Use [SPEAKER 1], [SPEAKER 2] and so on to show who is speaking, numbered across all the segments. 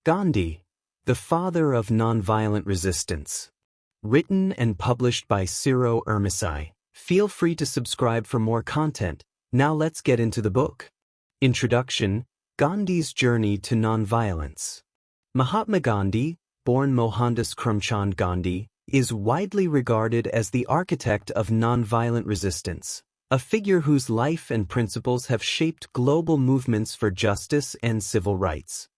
[SPEAKER 1] Gandhi, the Father of Nonviolent Resistance. Written and published by C.Irmici. Feel free to subscribe for more content. Now let's get into the book. Introduction: Gandhi's Journey to Nonviolence. Mahatma Gandhi, born Mohandas Karamchand Gandhi, is widely regarded as the architect of nonviolent resistance, a figure whose life and principles have shaped global movements for justice and civil rights.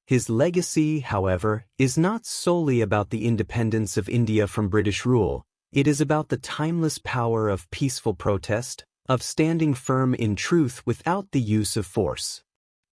[SPEAKER 1] His legacy, however, is not solely about the independence of India from British rule. It is about the timeless power of peaceful protest, of standing firm in truth without the use of force.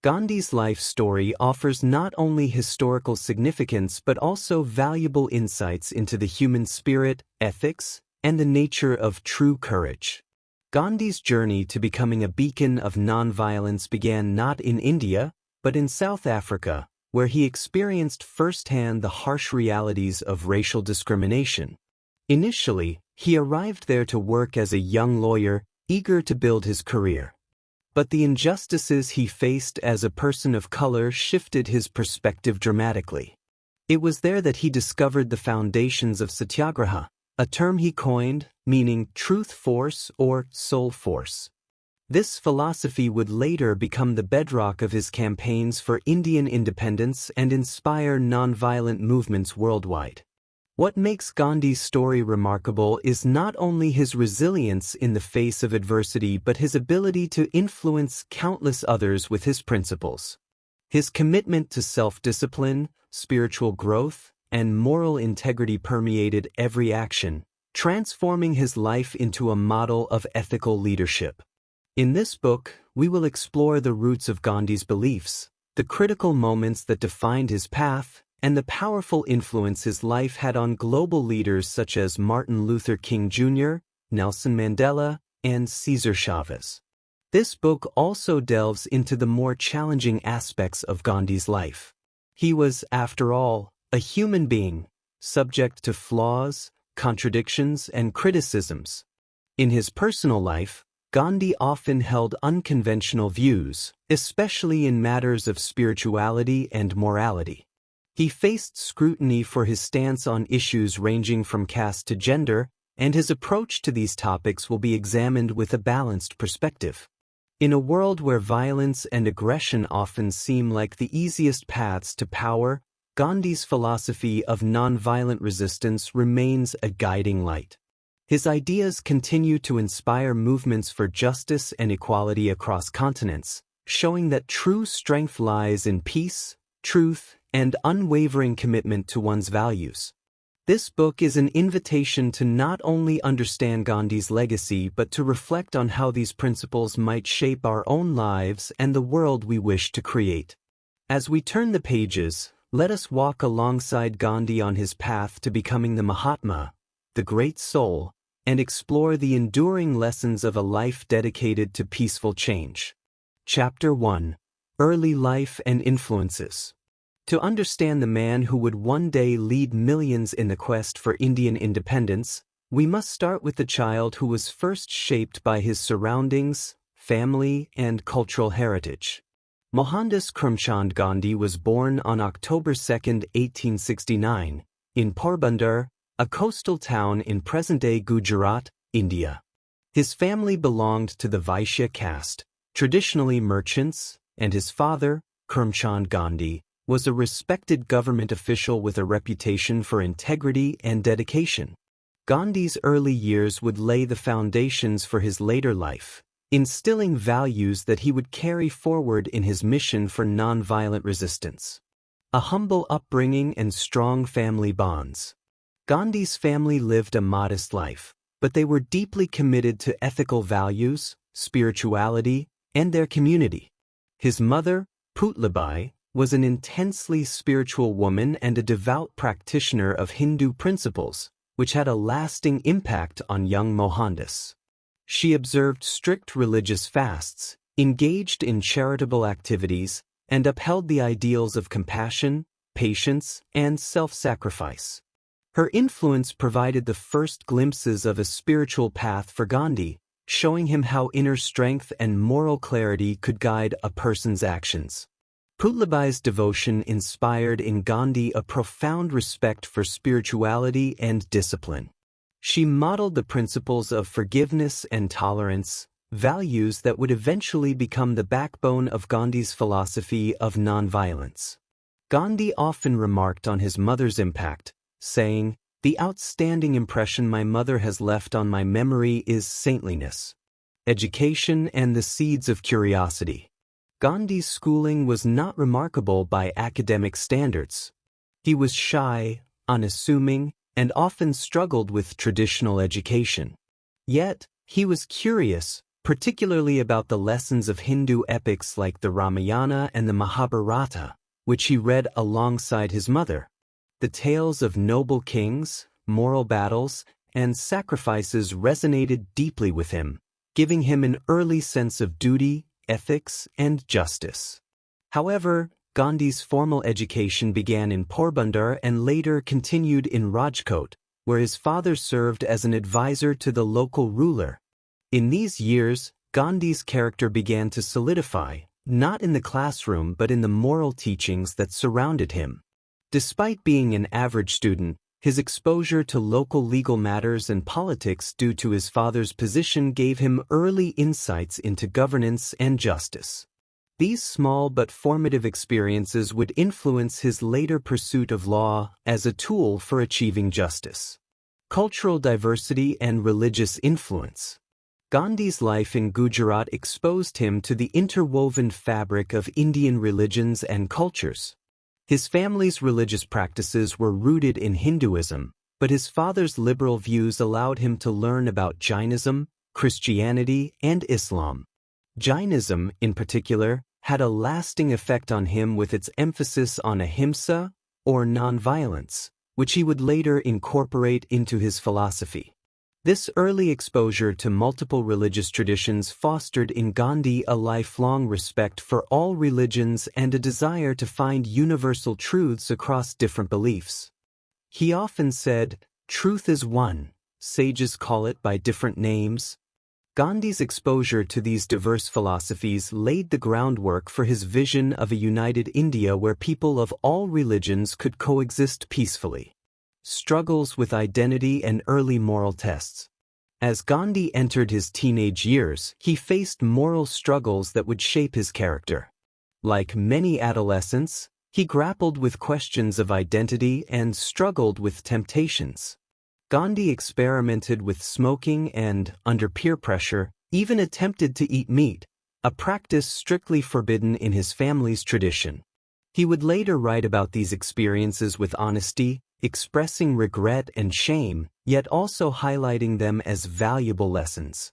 [SPEAKER 1] Gandhi's life story offers not only historical significance but also valuable insights into the human spirit, ethics, and the nature of true courage. Gandhi's journey to becoming a beacon of nonviolence began not in India, but in South Africa, where he experienced firsthand the harsh realities of racial discrimination. Initially, he arrived there to work as a young lawyer, eager to build his career. But the injustices he faced as a person of color shifted his perspective dramatically. It was there that he discovered the foundations of Satyagraha, a term he coined, meaning truth force or soul force. This philosophy would later become the bedrock of his campaigns for Indian independence and inspire nonviolent movements worldwide. What makes Gandhi's story remarkable is not only his resilience in the face of adversity but his ability to influence countless others with his principles. His commitment to self-discipline, spiritual growth, and moral integrity permeated every action, transforming his life into a model of ethical leadership. In this book, we will explore the roots of Gandhi's beliefs, the critical moments that defined his path, and the powerful influence his life had on global leaders such as Martin Luther King Jr., Nelson Mandela, and Cesar Chavez. This book also delves into the more challenging aspects of Gandhi's life. He was, after all, a human being, subject to flaws, contradictions, and criticisms. In his personal life, Gandhi often held unconventional views, especially in matters of spirituality and morality. He faced scrutiny for his stance on issues ranging from caste to gender, and his approach to these topics will be examined with a balanced perspective. In a world where violence and aggression often seem like the easiest paths to power, Gandhi's philosophy of nonviolent resistance remains a guiding light. His ideas continue to inspire movements for justice and equality across continents, showing that true strength lies in peace, truth, and unwavering commitment to one's values. This book is an invitation to not only understand Gandhi's legacy but to reflect on how these principles might shape our own lives and the world we wish to create. As we turn the pages, let us walk alongside Gandhi on his path to becoming the Mahatma, the great soul, and explore the enduring lessons of a life dedicated to peaceful change. Chapter 1: Early Life and Influences. To understand the man who would one day lead millions in the quest for Indian independence, we must start with the child who was first shaped by his surroundings, family, and cultural heritage. Mohandas Karamchand Gandhi was born on October 2, 1869, in Porbandar, a coastal town in present-day Gujarat, India. His family belonged to the Vaishya caste, traditionally merchants, and his father, Karamchand Gandhi, was a respected government official with a reputation for integrity and dedication. Gandhi's early years would lay the foundations for his later life, instilling values that he would carry forward in his mission for nonviolent resistance. A humble upbringing and strong family bonds. Gandhi's family lived a modest life, but they were deeply committed to ethical values, spirituality, and their community. His mother, Putlabai, was an intensely spiritual woman and a devout practitioner of Hindu principles, which had a lasting impact on young Mohandas. She observed strict religious fasts, engaged in charitable activities, and upheld the ideals of compassion, patience, and self-sacrifice. Her influence provided the first glimpses of a spiritual path for Gandhi, showing him how inner strength and moral clarity could guide a person's actions. Putlabai's devotion inspired in Gandhi a profound respect for spirituality and discipline. She modeled the principles of forgiveness and tolerance, values that would eventually become the backbone of Gandhi's philosophy of nonviolence. Gandhi often remarked on his mother's impact, saying, "The outstanding impression my mother has left on my memory is saintliness, education, and the seeds of curiosity." Gandhi's schooling was not remarkable by academic standards. He was shy, unassuming, and often struggled with traditional education. Yet, he was curious, particularly about the lessons of Hindu epics like the Ramayana and the Mahabharata, which he read alongside his mother. The tales of noble kings, moral battles, and sacrifices resonated deeply with him, giving him an early sense of duty, ethics, and justice. However, Gandhi's formal education began in Porbandar and later continued in Rajkot, where his father served as an advisor to the local ruler. In these years, Gandhi's character began to solidify, not in the classroom but in the moral teachings that surrounded him. Despite being an average student, his exposure to local legal matters and politics due to his father's position gave him early insights into governance and justice. These small but formative experiences would influence his later pursuit of law as a tool for achieving justice. Cultural diversity and religious influence. Gandhi's life in Gujarat exposed him to the interwoven fabric of Indian religions and cultures. His family's religious practices were rooted in Hinduism, but his father's liberal views allowed him to learn about Jainism, Christianity, and Islam. Jainism, in particular, had a lasting effect on him with its emphasis on ahimsa, or nonviolence, which he would later incorporate into his philosophy. This early exposure to multiple religious traditions fostered in Gandhi a lifelong respect for all religions and a desire to find universal truths across different beliefs. He often said, "Truth is one, sages call it by different names." Gandhi's exposure to these diverse philosophies laid the groundwork for his vision of a united India where people of all religions could coexist peacefully. Struggles with identity and early moral tests. As Gandhi entered his teenage years, he faced moral struggles that would shape his character. Like many adolescents, he grappled with questions of identity and struggled with temptations. Gandhi experimented with smoking and, under peer pressure, even attempted to eat meat, a practice strictly forbidden in his family's tradition. He would later write about these experiences with honesty, expressing regret and shame, yet also highlighting them as valuable lessons.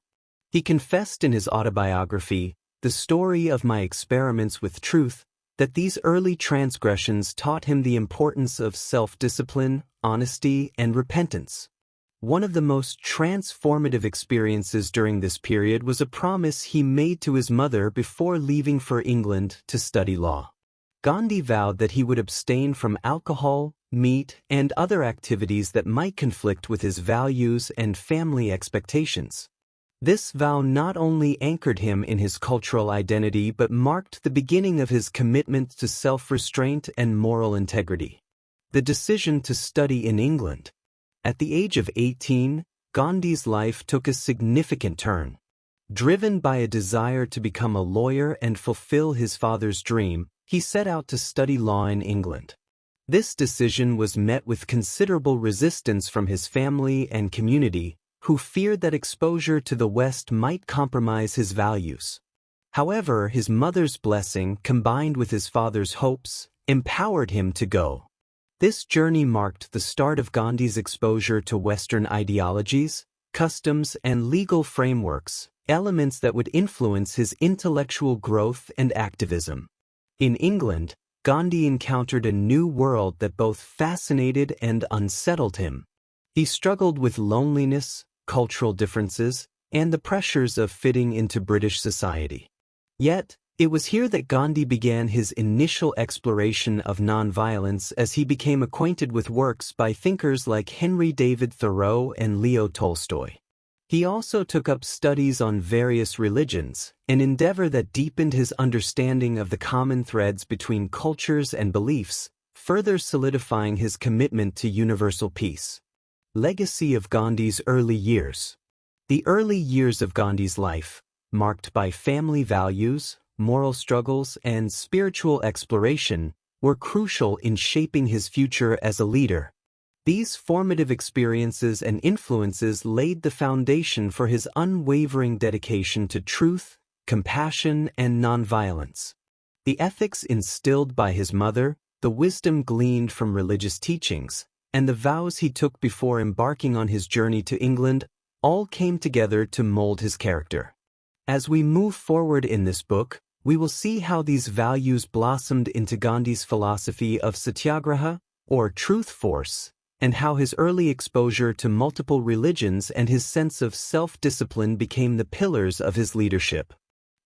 [SPEAKER 1] He confessed in his autobiography, "The Story of My Experiments with Truth," that these early transgressions taught him the importance of self-discipline, honesty, and repentance. One of the most transformative experiences during this period was a promise he made to his mother before leaving for England to study law. Gandhi vowed that he would abstain from alcohol, meat, and other activities that might conflict with his values and family expectations. This vow not only anchored him in his cultural identity but marked the beginning of his commitment to self-restraint and moral integrity. The decision to study in England. At the age of 18, Gandhi's life took a significant turn. Driven by a desire to become a lawyer and fulfill his father's dream, he set out to study law in England. This decision was met with considerable resistance from his family and community, who feared that exposure to the West might compromise his values. However, his mother's blessing, combined with his father's hopes, empowered him to go. This journey marked the start of Gandhi's exposure to Western ideologies, customs, and legal frameworks, elements that would influence his intellectual growth and activism. In England, Gandhi encountered a new world that both fascinated and unsettled him. He struggled with loneliness, cultural differences, and the pressures of fitting into British society. Yet, it was here that Gandhi began his initial exploration of nonviolence as he became acquainted with works by thinkers like Henry David Thoreau and Leo Tolstoy. He also took up studies on various religions, an endeavor that deepened his understanding of the common threads between cultures and beliefs, further solidifying his commitment to universal peace. Legacy of Gandhi's early years. The early years of Gandhi's life, marked by family values, moral struggles, and spiritual exploration, were crucial in shaping his future as a leader. These formative experiences and influences laid the foundation for his unwavering dedication to truth, compassion, and nonviolence. The ethics instilled by his mother, the wisdom gleaned from religious teachings, and the vows he took before embarking on his journey to England all came together to mold his character. As we move forward in this book, we will see how these values blossomed into Gandhi's philosophy of Satyagraha, or truth force, and how his early exposure to multiple religions and his sense of self-discipline became the pillars of his leadership.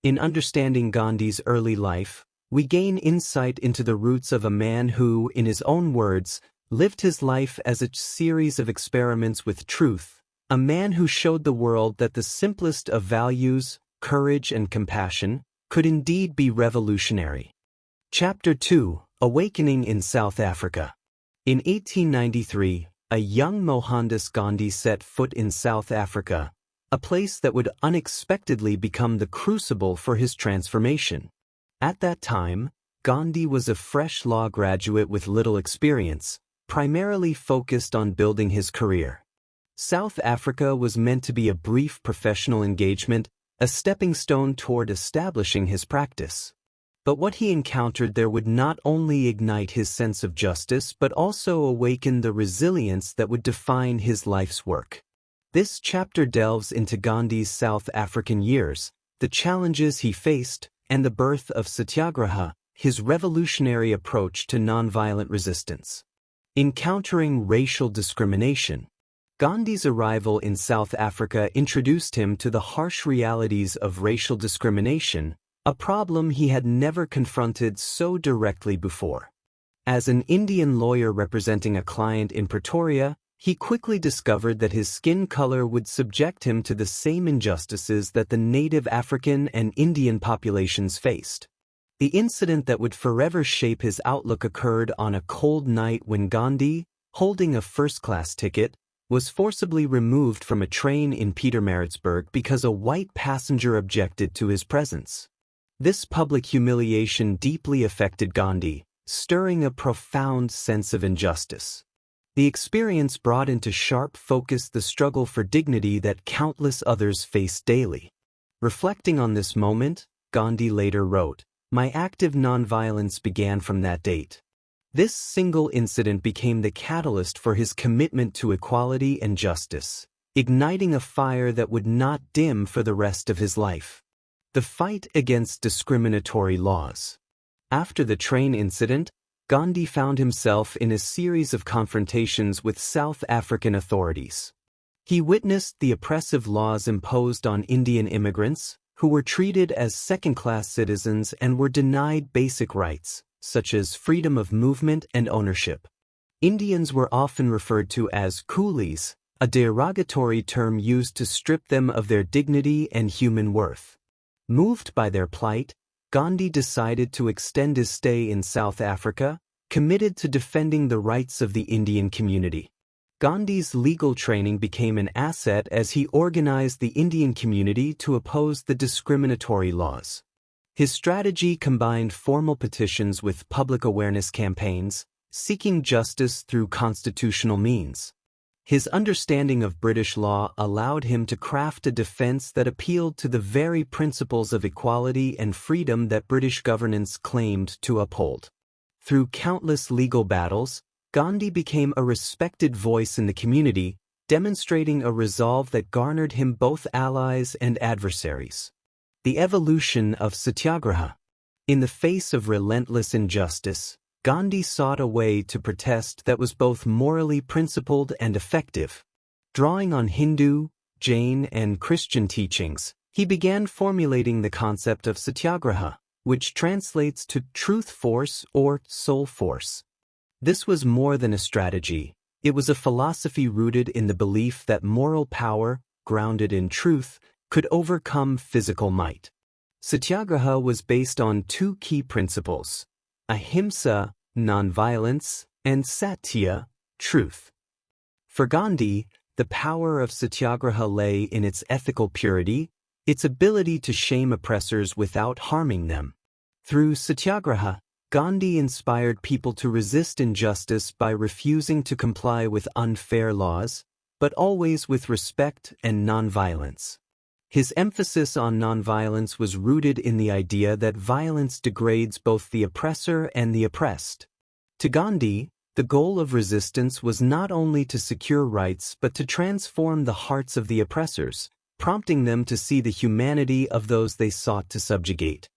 [SPEAKER 1] In understanding Gandhi's early life, we gain insight into the roots of a man who, in his own words, lived his life as a series of experiments with truth, a man who showed the world that the simplest of values, courage and compassion, could indeed be revolutionary. Chapter 2: Awakening in South Africa. In 1893, a young Mohandas Gandhi set foot in South Africa, a place that would unexpectedly become the crucible for his transformation. At that time, Gandhi was a fresh law graduate with little experience, primarily focused on building his career. South Africa was meant to be a brief professional engagement, a stepping stone toward establishing his practice. But what he encountered there would not only ignite his sense of justice but also awaken the resilience that would define his life's work. This chapter delves into Gandhi's South African years, the challenges he faced, and the birth of Satyagraha, his revolutionary approach to nonviolent resistance. Encountering racial discrimination. Gandhi's arrival in South Africa introduced him to the harsh realities of racial discrimination, a problem he had never confronted so directly before. As an Indian lawyer representing a client in Pretoria, he quickly discovered that his skin color would subject him to the same injustices that the native African and Indian populations faced. The incident that would forever shape his outlook occurred on a cold night when Gandhi, holding a first-class ticket, was forcibly removed from a train in Pietermaritzburg because a white passenger objected to his presence. This public humiliation deeply affected Gandhi, stirring a profound sense of injustice. The experience brought into sharp focus the struggle for dignity that countless others faced daily. Reflecting on this moment, Gandhi later wrote, "My active nonviolence began from that date." This single incident became the catalyst for his commitment to equality and justice, igniting a fire that would not dim for the rest of his life. The fight against discriminatory laws. After the train incident, Gandhi found himself in a series of confrontations with South African authorities. He witnessed the oppressive laws imposed on Indian immigrants, who were treated as second-class citizens and were denied basic rights, such as freedom of movement and ownership. Indians were often referred to as coolies, a derogatory term used to strip them of their dignity and human worth. Moved by their plight, Gandhi decided to extend his stay in South Africa, committed to defending the rights of the Indian community. Gandhi's legal training became an asset as he organized the Indian community to oppose the discriminatory laws. His strategy combined formal petitions with public awareness campaigns, seeking justice through constitutional means. His understanding of British law allowed him to craft a defense that appealed to the very principles of equality and freedom that British governance claimed to uphold. Through countless legal battles, Gandhi became a respected voice in the community, demonstrating a resolve that garnered him both allies and adversaries. The evolution of Satyagraha. In the face of relentless injustice, Gandhi sought a way to protest that was both morally principled and effective. Drawing on Hindu, Jain, and Christian teachings, he began formulating the concept of Satyagraha, which translates to truth force or soul force. This was more than a strategy. It was a philosophy rooted in the belief that moral power, grounded in truth, could overcome physical might. Satyagraha was based on two key principles: ahimsa, nonviolence, and satya, truth. For Gandhi, the power of Satyagraha lay in its ethical purity, its ability to shame oppressors without harming them. Through Satyagraha, Gandhi inspired people to resist injustice by refusing to comply with unfair laws, but always with respect and nonviolence. His emphasis on nonviolence was rooted in the idea that violence degrades both the oppressor and the oppressed. To Gandhi, the goal of resistance was not only to secure rights but to transform the hearts of the oppressors, prompting them to see the humanity of those they sought to subjugate.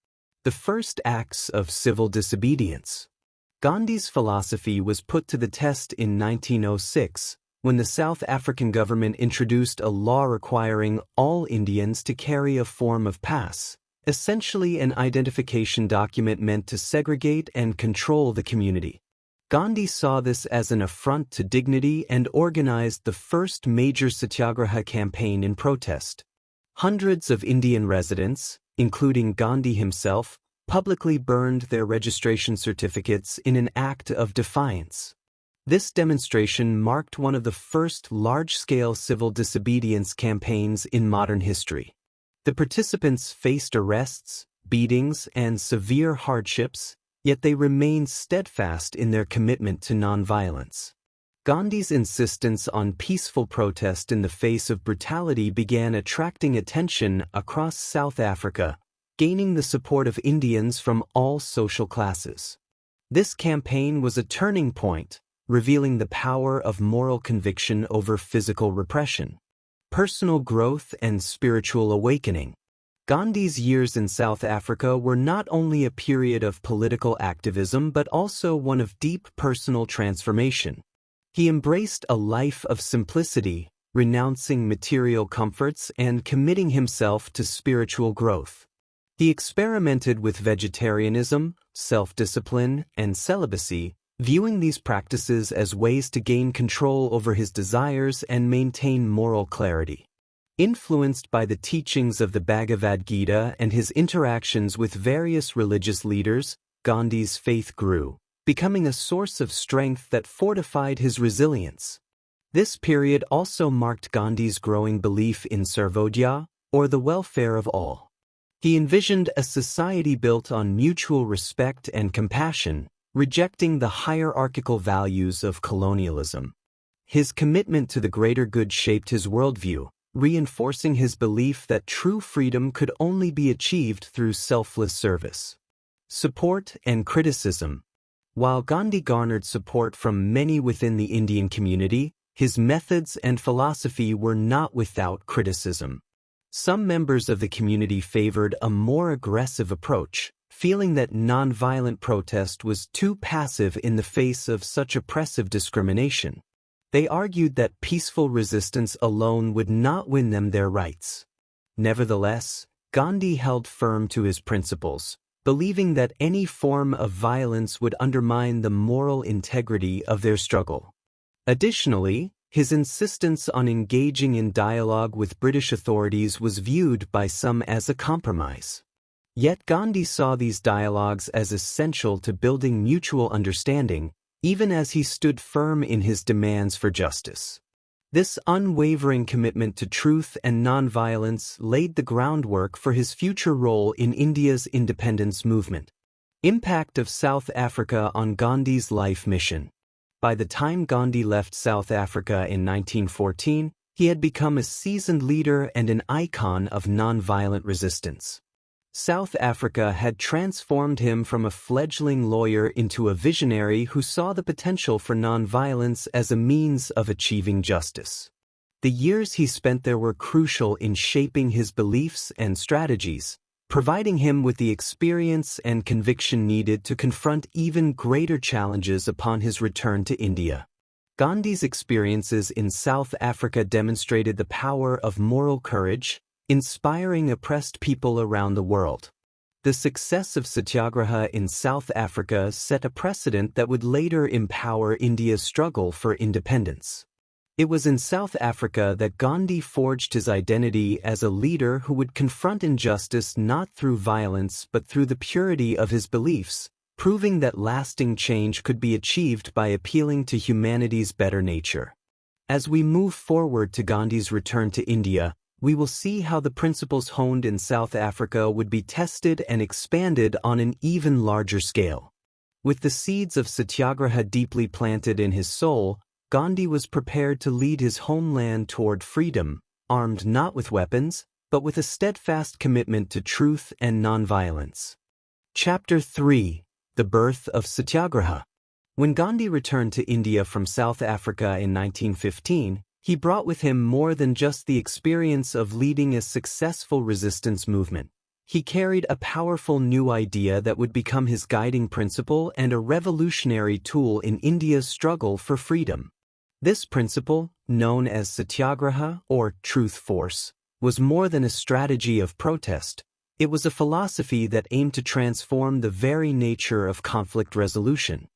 [SPEAKER 1] The first acts of civil disobedience. Gandhi's philosophy was put to the test in 1906, when the South African government introduced a law requiring all Indians to carry a form of pass, essentially an identification document meant to segregate and control the community. Gandhi saw this as an affront to dignity and organized the first major Satyagraha campaign in protest. Hundreds of Indian residents, including Gandhi himself, publicly burned their registration certificates in an act of defiance. This demonstration marked one of the first large-scale civil disobedience campaigns in modern history. The participants faced arrests, beatings, and severe hardships, yet they remained steadfast in their commitment to nonviolence. Gandhi's insistence on peaceful protest in the face of brutality began attracting attention across South Africa, gaining the support of Indians from all social classes. This campaign was a turning point, revealing the power of moral conviction over physical repression, personal growth, and spiritual awakening. Gandhi's years in South Africa were not only a period of political activism but also one of deep personal transformation. He embraced a life of simplicity, renouncing material comforts and committing himself to spiritual growth. He experimented with vegetarianism, self-discipline, and celibacy, viewing these practices as ways to gain control over his desires and maintain moral clarity. Influenced by the teachings of the Bhagavad Gita and his interactions with various religious leaders, Gandhi's faith grew, becoming a source of strength that fortified his resilience. This period also marked Gandhi's growing belief in sarvodaya, or the welfare of all. He envisioned a society built on mutual respect and compassion, rejecting the hierarchical values of colonialism. His commitment to the greater good shaped his worldview, reinforcing his belief that true freedom could only be achieved through selfless service. Support and criticism. While Gandhi garnered support from many within the Indian community, his methods and philosophy were not without criticism. Some members of the community favored a more aggressive approach, feeling that nonviolent protest was too passive in the face of such oppressive discrimination. They argued that peaceful resistance alone would not win them their rights. Nevertheless, Gandhi held firm to his principles, believing that any form of violence would undermine the moral integrity of their struggle. Additionally, his insistence on engaging in dialogue with British authorities was viewed by some as a compromise. Yet Gandhi saw these dialogues as essential to building mutual understanding, even as he stood firm in his demands for justice. This unwavering commitment to truth and nonviolence laid the groundwork for his future role in India's independence movement. Impact of South Africa on Gandhi's life mission. By the time Gandhi left South Africa in 1914, he had become a seasoned leader and an icon of nonviolent resistance. South Africa had transformed him from a fledgling lawyer into a visionary who saw the potential for nonviolence as a means of achieving justice. The years he spent there were crucial in shaping his beliefs and strategies, providing him with the experience and conviction needed to confront even greater challenges upon his return to India. Gandhi's experiences in South Africa demonstrated the power of moral courage, inspiring oppressed people around the world. The success of Satyagraha in South Africa set a precedent that would later empower India's struggle for independence. It was in South Africa that Gandhi forged his identity as a leader who would confront injustice not through violence but through the purity of his beliefs, proving that lasting change could be achieved by appealing to humanity's better nature. As we move forward to Gandhi's return to India, we will see how the principles honed in South Africa would be tested and expanded on an even larger scale. With the seeds of Satyagraha deeply planted in his soul, Gandhi was prepared to lead his homeland toward freedom, armed not with weapons, but with a steadfast commitment to truth and nonviolence. Chapter 3: The Birth of Satyagraha. When Gandhi returned to India from South Africa in 1915, he brought with him more than just the experience of leading a successful resistance movement. He carried a powerful new idea that would become his guiding principle and a revolutionary tool in India's struggle for freedom. This principle, known as Satyagraha or truth force, was more than a strategy of protest. It was a philosophy that aimed to transform the very nature of conflict resolution.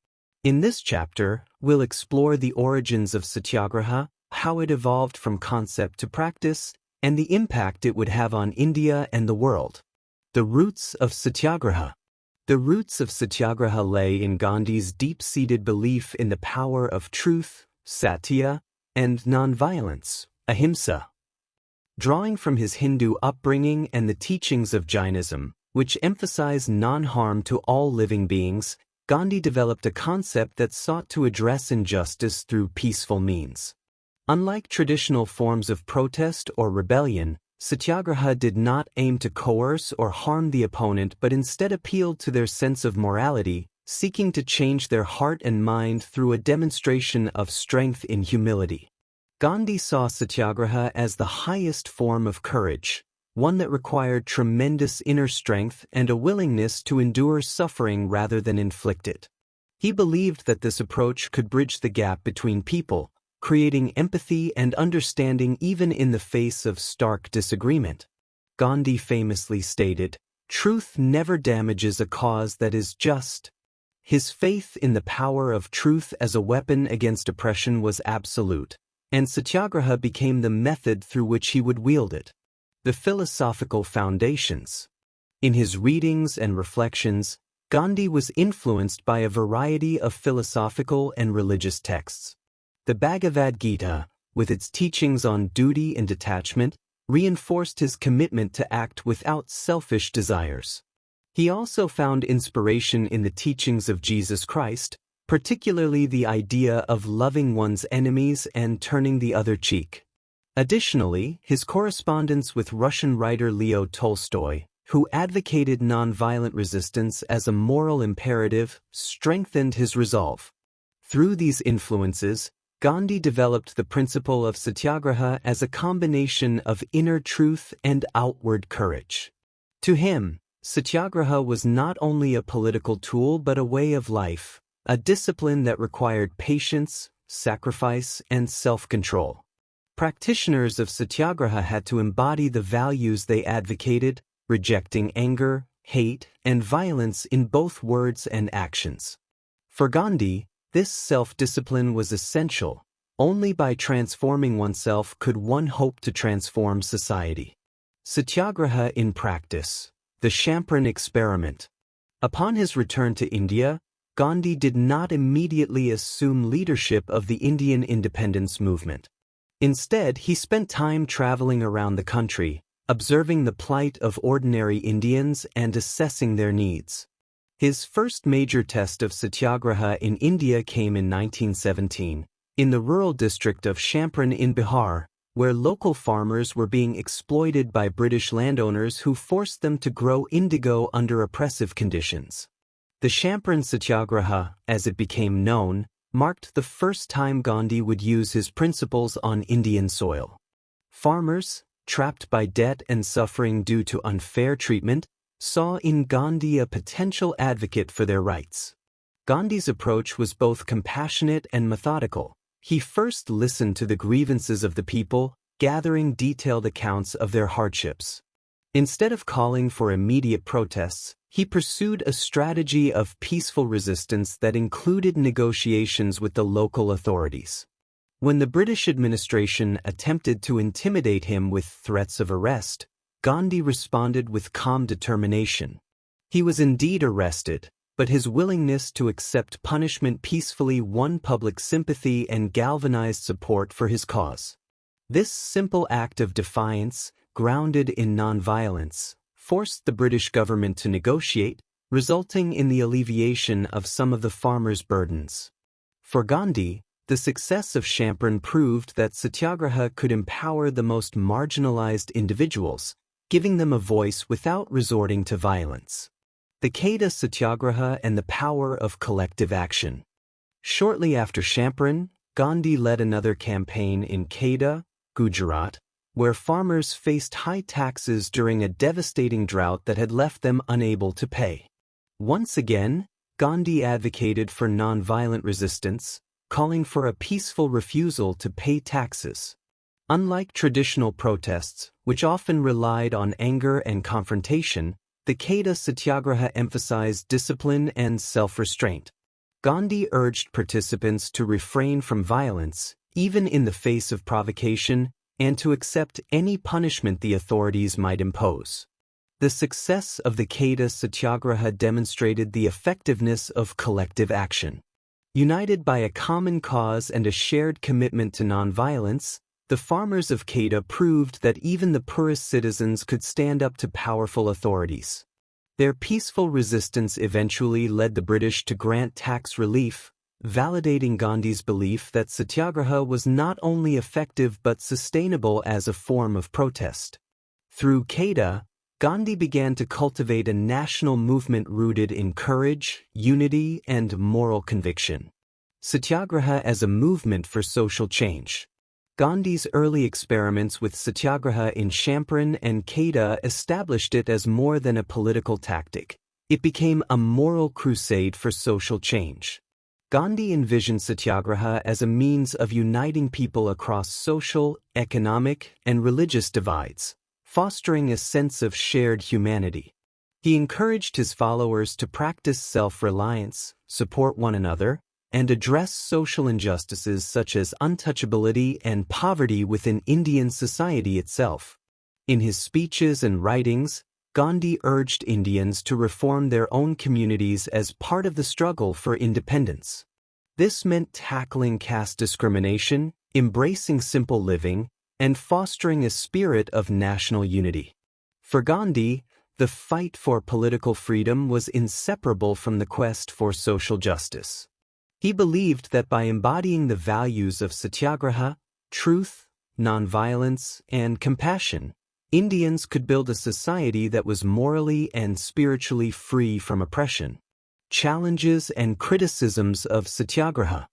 [SPEAKER 1] In this chapter, we'll explore the origins of Satyagraha, how it evolved from concept to practice, and the impact it would have on India and the world. The roots of Satyagraha. The roots of Satyagraha lay in Gandhi's deep-seated belief in the power of truth, satya, and nonviolence, ahimsa. Drawing from his Hindu upbringing and the teachings of Jainism, which emphasize non-harm to all living beings, Gandhi developed a concept that sought to address injustice through peaceful means. Unlike traditional forms of protest or rebellion, Satyagraha did not aim to coerce or harm the opponent but instead appealed to their sense of morality, seeking to change their heart and mind through a demonstration of strength in humility. Gandhi saw Satyagraha as the highest form of courage, one that required tremendous inner strength and a willingness to endure suffering rather than inflict it. He believed that this approach could bridge the gap between people, creating empathy and understanding even in the face of stark disagreement. Gandhi famously stated, "Truth never damages a cause that is just." His faith in the power of truth as a weapon against oppression was absolute, and Satyagraha became the method through which he would wield it. The philosophical foundations. In his readings and reflections, Gandhi was influenced by a variety of philosophical and religious texts. The Bhagavad Gita, with its teachings on duty and detachment, reinforced his commitment to act without selfish desires. He also found inspiration in the teachings of Jesus Christ, particularly the idea of loving one's enemies and turning the other cheek. Additionally, his correspondence with Russian writer Leo Tolstoy, who advocated nonviolent resistance as a moral imperative, strengthened his resolve. Through these influences, Gandhi developed the principle of Satyagraha as a combination of inner truth and outward courage. To him, Satyagraha was not only a political tool but a way of life, a discipline that required patience, sacrifice, and self-control. Practitioners of Satyagraha had to embody the values they advocated, rejecting anger, hate, and violence in both words and actions. For Gandhi, this self-discipline was essential. Only by transforming oneself could one hope to transform society. Satyagraha in practice. The Champaran experiment. Upon his return to India, Gandhi did not immediately assume leadership of the Indian independence movement. Instead, he spent time traveling around the country, observing the plight of ordinary Indians and assessing their needs. His first major test of Satyagraha in India came in 1917, in the rural district of Champaran in Bihar, where local farmers were being exploited by British landowners who forced them to grow indigo under oppressive conditions. The Champaran Satyagraha, as it became known, marked the first time Gandhi would use his principles on Indian soil. Farmers, trapped by debt and suffering due to unfair treatment, saw in Gandhi a potential advocate for their rights. Gandhi's approach was both compassionate and methodical. He first listened to the grievances of the people, gathering detailed accounts of their hardships. Instead of calling for immediate protests, he pursued a strategy of peaceful resistance that included negotiations with the local authorities. When the British administration attempted to intimidate him with threats of arrest, Gandhi responded with calm determination. He was indeed arrested, but his willingness to accept punishment peacefully won public sympathy and galvanized support for his cause. This simple act of defiance, grounded in nonviolence, forced the British government to negotiate, resulting in the alleviation of some of the farmers' burdens. For Gandhi, the success of Champaran proved that Satyagraha could empower the most marginalized individuals, giving them a voice without resorting to violence. The Kheda Satyagraha and the power of collective action. Shortly after Champaran, Gandhi led another campaign in Kheda, Gujarat, where farmers faced high taxes during a devastating drought that had left them unable to pay. Once again, Gandhi advocated for nonviolent resistance, calling for a peaceful refusal to pay taxes. Unlike traditional protests, which often relied on anger and confrontation, the Kheda Satyagraha emphasized discipline and self-restraint. Gandhi urged participants to refrain from violence, even in the face of provocation, and to accept any punishment the authorities might impose. The success of the Kheda Satyagraha demonstrated the effectiveness of collective action. United by a common cause and a shared commitment to nonviolence, the farmers of Kheda proved that even the poorest citizens could stand up to powerful authorities. Their peaceful resistance eventually led the British to grant tax relief, validating Gandhi's belief that Satyagraha was not only effective but sustainable as a form of protest. Through Kheda, Gandhi began to cultivate a national movement rooted in courage, unity, and moral conviction. Satyagraha as a movement for social change. Gandhi's early experiments with Satyagraha in Champaran and Kheda established it as more than a political tactic. It became a moral crusade for social change. Gandhi envisioned Satyagraha as a means of uniting people across social, economic, and religious divides, fostering a sense of shared humanity. He encouraged his followers to practice self-reliance, support one another, and address social injustices such as untouchability and poverty within Indian society itself. In his speeches and writings, Gandhi urged Indians to reform their own communities as part of the struggle for independence. This meant tackling caste discrimination, embracing simple living, and fostering a spirit of national unity. For Gandhi, the fight for political freedom was inseparable from the quest for social justice. He believed that by embodying the values of Satyagraha, truth, nonviolence, and compassion, Indians could build a society that was morally and spiritually free from oppression. Challenges and criticisms of Satyagraha.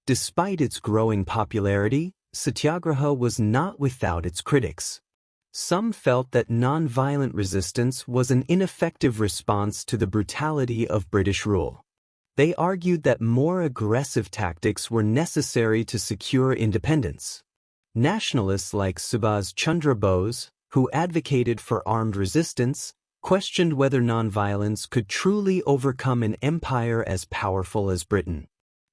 [SPEAKER 1] Despite its growing popularity, Satyagraha was not without its critics. Some felt that nonviolent resistance was an ineffective response to the brutality of British rule. They argued that more aggressive tactics were necessary to secure independence. Nationalists like Subhas Chandra Bose, who advocated for armed resistance, questioned whether nonviolence could truly overcome an empire as powerful as Britain.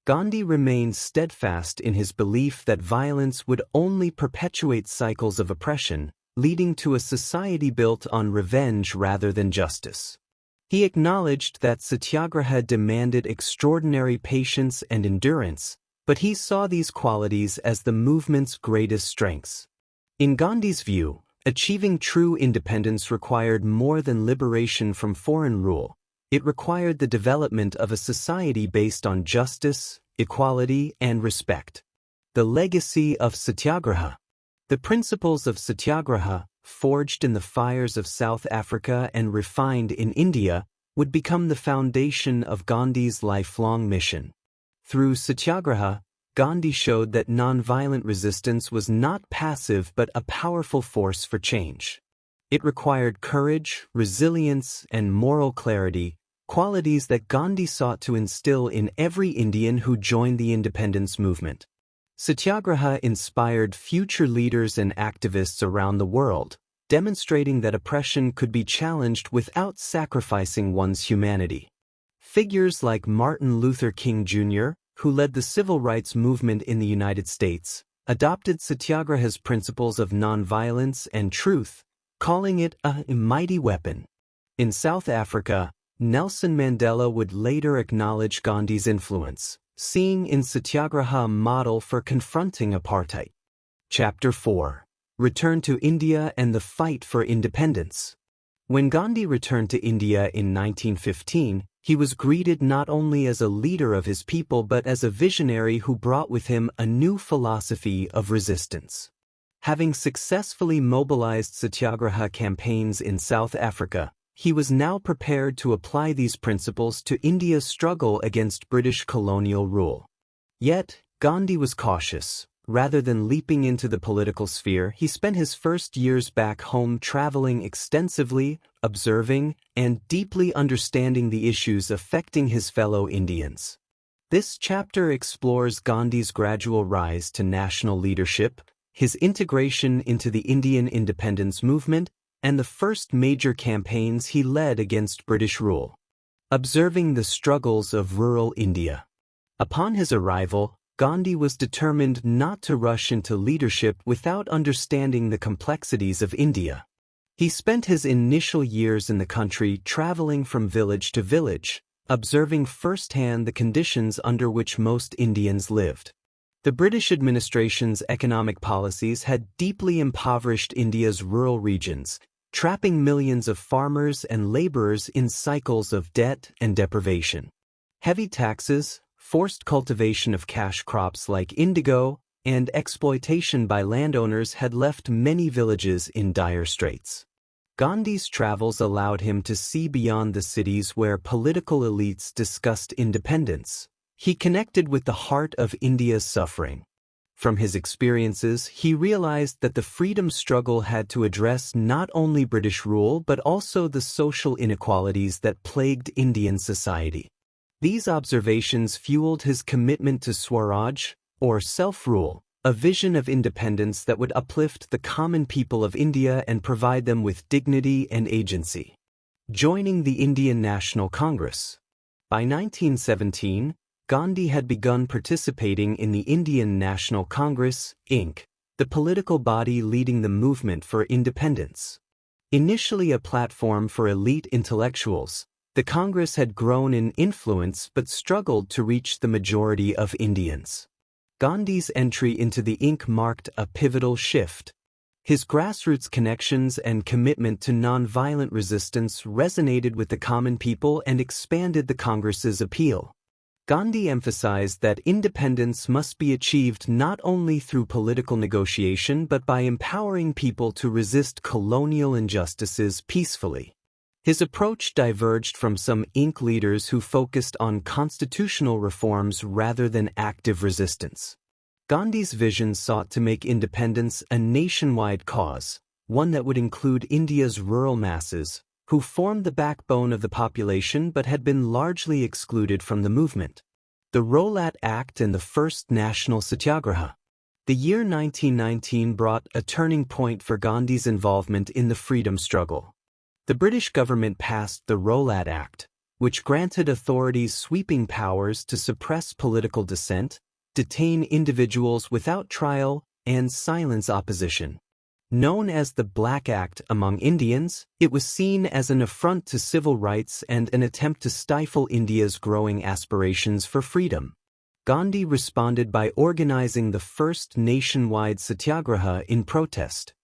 [SPEAKER 1] Gandhi remained steadfast in his belief that violence would only perpetuate cycles of oppression, leading to a society built on revenge rather than justice. He acknowledged that Satyagraha demanded extraordinary patience and endurance, but he saw these qualities as the movement's greatest strengths. In Gandhi's view, achieving true independence required more than liberation from foreign rule. It required the development of a society based on justice, equality, and respect. The legacy of Satyagraha. The principles of Satyagraha, forged in the fires of South Africa and refined in India, would become the foundation of Gandhi's lifelong mission. Through Satyagraha, Gandhi showed that nonviolent resistance was not passive but a powerful force for change. It required courage, resilience, and moral clarity, qualities that Gandhi sought to instill in every Indian who joined the independence movement. Satyagraha inspired future leaders and activists around the world, demonstrating that oppression could be challenged without sacrificing one's humanity. Figures like Martin Luther King Jr., who led the civil rights movement in the United States, adopted Satyagraha's principles of nonviolence and truth, calling it a mighty weapon. In South Africa, Nelson Mandela would later acknowledge Gandhi's influence, seeing in Satyagraha a model for confronting apartheid. Chapter 4. Return to India and the Fight for Independence. When Gandhi returned to India in 1915, he was greeted not only as a leader of his people but as a visionary who brought with him a new philosophy of resistance. Having successfully mobilized Satyagraha campaigns in South Africa, he was now prepared to apply these principles to India's struggle against British colonial rule. Yet, Gandhi was cautious. Rather than leaping into the political sphere, he spent his first years back home traveling extensively, observing, and deeply understanding the issues affecting his fellow Indians. This chapter explores Gandhi's gradual rise to national leadership, his integration into the Indian independence movement, and the first major campaigns he led against British rule. Observing the struggles of rural India. Upon his arrival, Gandhi was determined not to rush into leadership without understanding the complexities of India. He spent his initial years in the country traveling from village to village, observing firsthand the conditions under which most Indians lived. The British administration's economic policies had deeply impoverished India's rural regions, trapping millions of farmers and laborers in cycles of debt and deprivation. Heavy taxes, forced cultivation of cash crops like indigo, and exploitation by landowners had left many villages in dire straits. Gandhi's travels allowed him to see beyond the cities where political elites discussed independence. He connected with the heart of India's suffering. From his experiences, he realized that the freedom struggle had to address not only British rule but also the social inequalities that plagued Indian society. These observations fueled his commitment to Swaraj, or self-rule, a vision of independence that would uplift the common people of India and provide them with dignity and agency. Joining the Indian National Congress. By 1917, Gandhi had begun participating in the Indian National Congress, Inc., the political body leading the movement for independence. Initially a platform for elite intellectuals, the Congress had grown in influence but struggled to reach the majority of Indians. Gandhi's entry into the Inc. marked a pivotal shift. His grassroots connections and commitment to nonviolent resistance resonated with the common people and expanded the Congress's appeal. Gandhi emphasized that independence must be achieved not only through political negotiation but by empowering people to resist colonial injustices peacefully. His approach diverged from some Inc. leaders who focused on constitutional reforms rather than active resistance. Gandhi's vision sought to make independence a nationwide cause, one that would include India's rural masses, who formed the backbone of the population but had been largely excluded from the movement. The Rowlatt Act and the First National Satyagraha. The year 1919 brought a turning point for Gandhi's involvement in the freedom struggle. The British government passed the Rowlatt Act, which granted authorities sweeping powers to suppress political dissent, detain individuals without trial, and silence opposition. Known as the Black Act among Indians, it was seen as an affront to civil rights and an attempt to stifle India's growing aspirations for freedom. Gandhi responded by organizing the first nationwide Satyagraha in protest.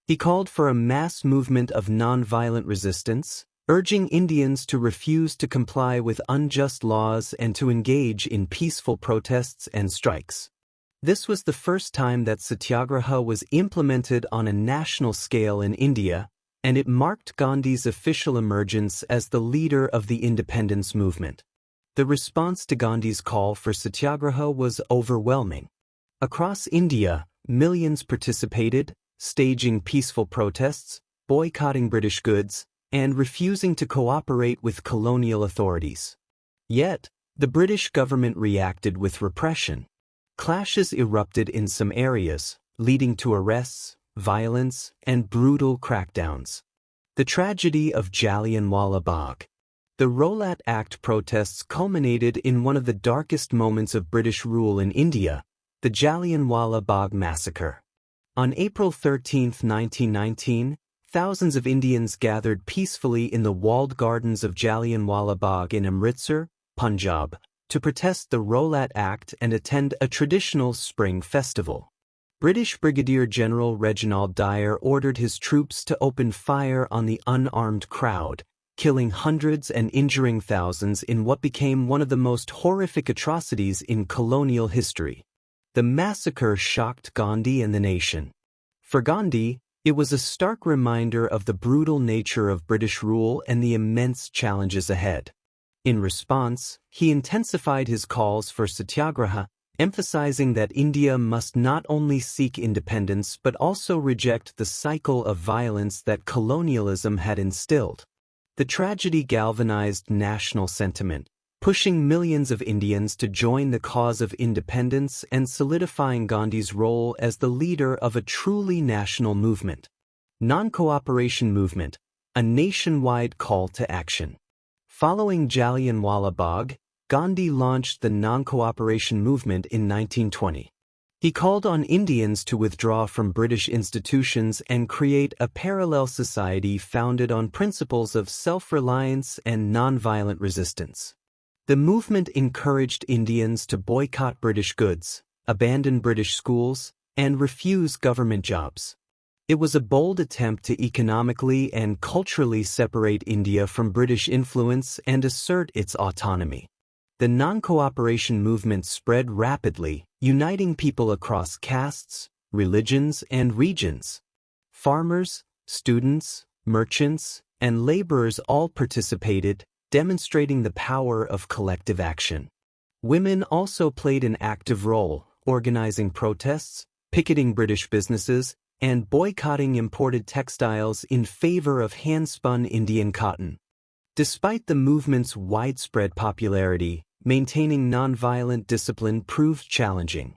[SPEAKER 1] He called for a mass movement of nonviolent resistance, urging Indians to refuse to comply with unjust laws and to engage in peaceful protests and strikes. This was the first time that Satyagraha was implemented on a national scale in India, and it marked Gandhi's official emergence as the leader of the independence movement. The response to Gandhi's call for Satyagraha was overwhelming. Across India, millions participated, staging peaceful protests, boycotting British goods, and refusing to cooperate with colonial authorities. Yet, the British government reacted with repression. Clashes erupted in some areas, leading to arrests, violence, and brutal crackdowns. The tragedy of Jallianwala Bagh. The Rowlatt Act protests culminated in one of the darkest moments of British rule in India, the Jallianwala Bagh massacre. On April 13, 1919, thousands of Indians gathered peacefully in the walled gardens of Jallianwala Bagh in Amritsar, Punjab, to protest the Rowlatt Act and attend a traditional spring festival. British Brigadier General Reginald Dyer ordered his troops to open fire on the unarmed crowd, killing hundreds and injuring thousands in what became one of the most horrific atrocities in colonial history. The massacre shocked Gandhi and the nation. For Gandhi, it was a stark reminder of the brutal nature of British rule and the immense challenges ahead. In response, he intensified his calls for Satyagraha, emphasizing that India must not only seek independence but also reject the cycle of violence that colonialism had instilled. The tragedy galvanized national sentiment, pushing millions of Indians to join the cause of independence and solidifying Gandhi's role as the leader of a truly national movement. Non-cooperation movement, a nationwide call to action. Following Jallianwala Bagh, Gandhi launched the non-cooperation movement in 1920. He called on Indians to withdraw from British institutions and create a parallel society founded on principles of self-reliance and nonviolent resistance. The movement encouraged Indians to boycott British goods, abandon British schools, and refuse government jobs. It was a bold attempt to economically and culturally separate India from British influence and assert its autonomy. The non-cooperation movement spread rapidly, uniting people across castes, religions, and regions. Farmers, students, merchants, and laborers all participated, demonstrating the power of collective action. Women also played an active role, organizing protests, picketing British businesses, and boycotting imported textiles in favor of hand-spun Indian cotton. Despite the movement's widespread popularity, maintaining nonviolent discipline proved challenging.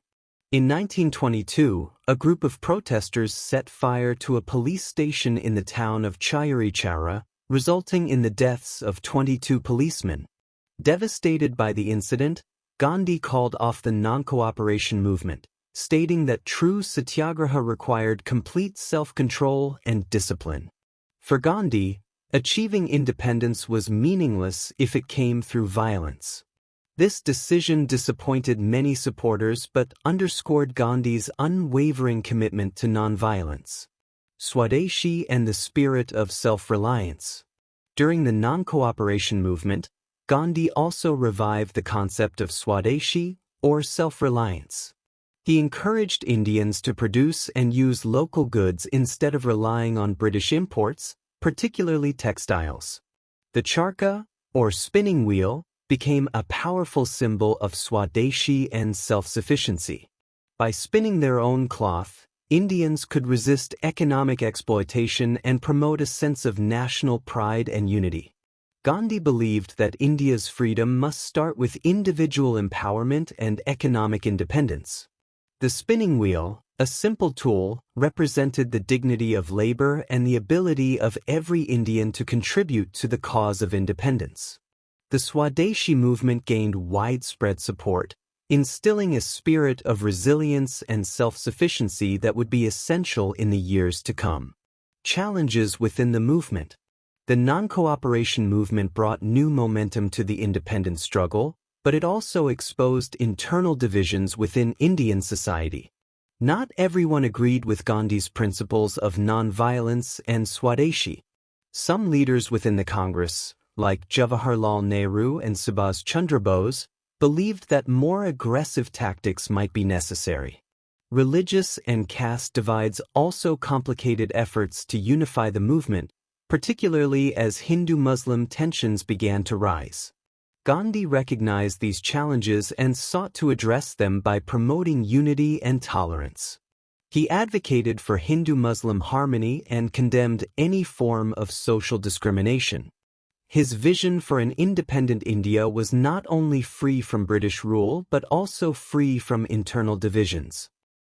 [SPEAKER 1] In 1922, a group of protesters set fire to a police station in the town of C.Irmici, resulting in the deaths of 22 policemen. Devastated by the incident, Gandhi called off the non-cooperation movement, stating that true Satyagraha required complete self-control and discipline. For Gandhi, achieving independence was meaningless if it came through violence. This decision disappointed many supporters but underscored Gandhi's unwavering commitment to nonviolence. Swadeshi and the spirit of self-reliance. During the non-cooperation movement, Gandhi also revived the concept of Swadeshi, or self-reliance. He encouraged Indians to produce and use local goods instead of relying on British imports, particularly textiles. The charkha, or spinning wheel, became a powerful symbol of Swadeshi and self-sufficiency. By spinning their own cloth, Indians could resist economic exploitation and promote a sense of national pride and unity. Gandhi believed that India's freedom must start with individual empowerment and economic independence. The spinning wheel, a simple tool, represented the dignity of labor and the ability of every Indian to contribute to the cause of independence. The Swadeshi movement gained widespread support, instilling a spirit of resilience and self-sufficiency that would be essential in the years to come. Challenges within the movement. The non-cooperation movement brought new momentum to the independence struggle, but it also exposed internal divisions within Indian society. Not everyone agreed with Gandhi's principles of non-violence and Swadeshi. Some leaders within the Congress, like Jawaharlal Nehru and Subhas Chandra Bose, believed that more aggressive tactics might be necessary. Religious and caste divides also complicated efforts to unify the movement, particularly as Hindu-Muslim tensions began to rise. Gandhi recognized these challenges and sought to address them by promoting unity and tolerance. He advocated for Hindu-Muslim harmony and condemned any form of social discrimination. His vision for an independent India was not only free from British rule but also free from internal divisions.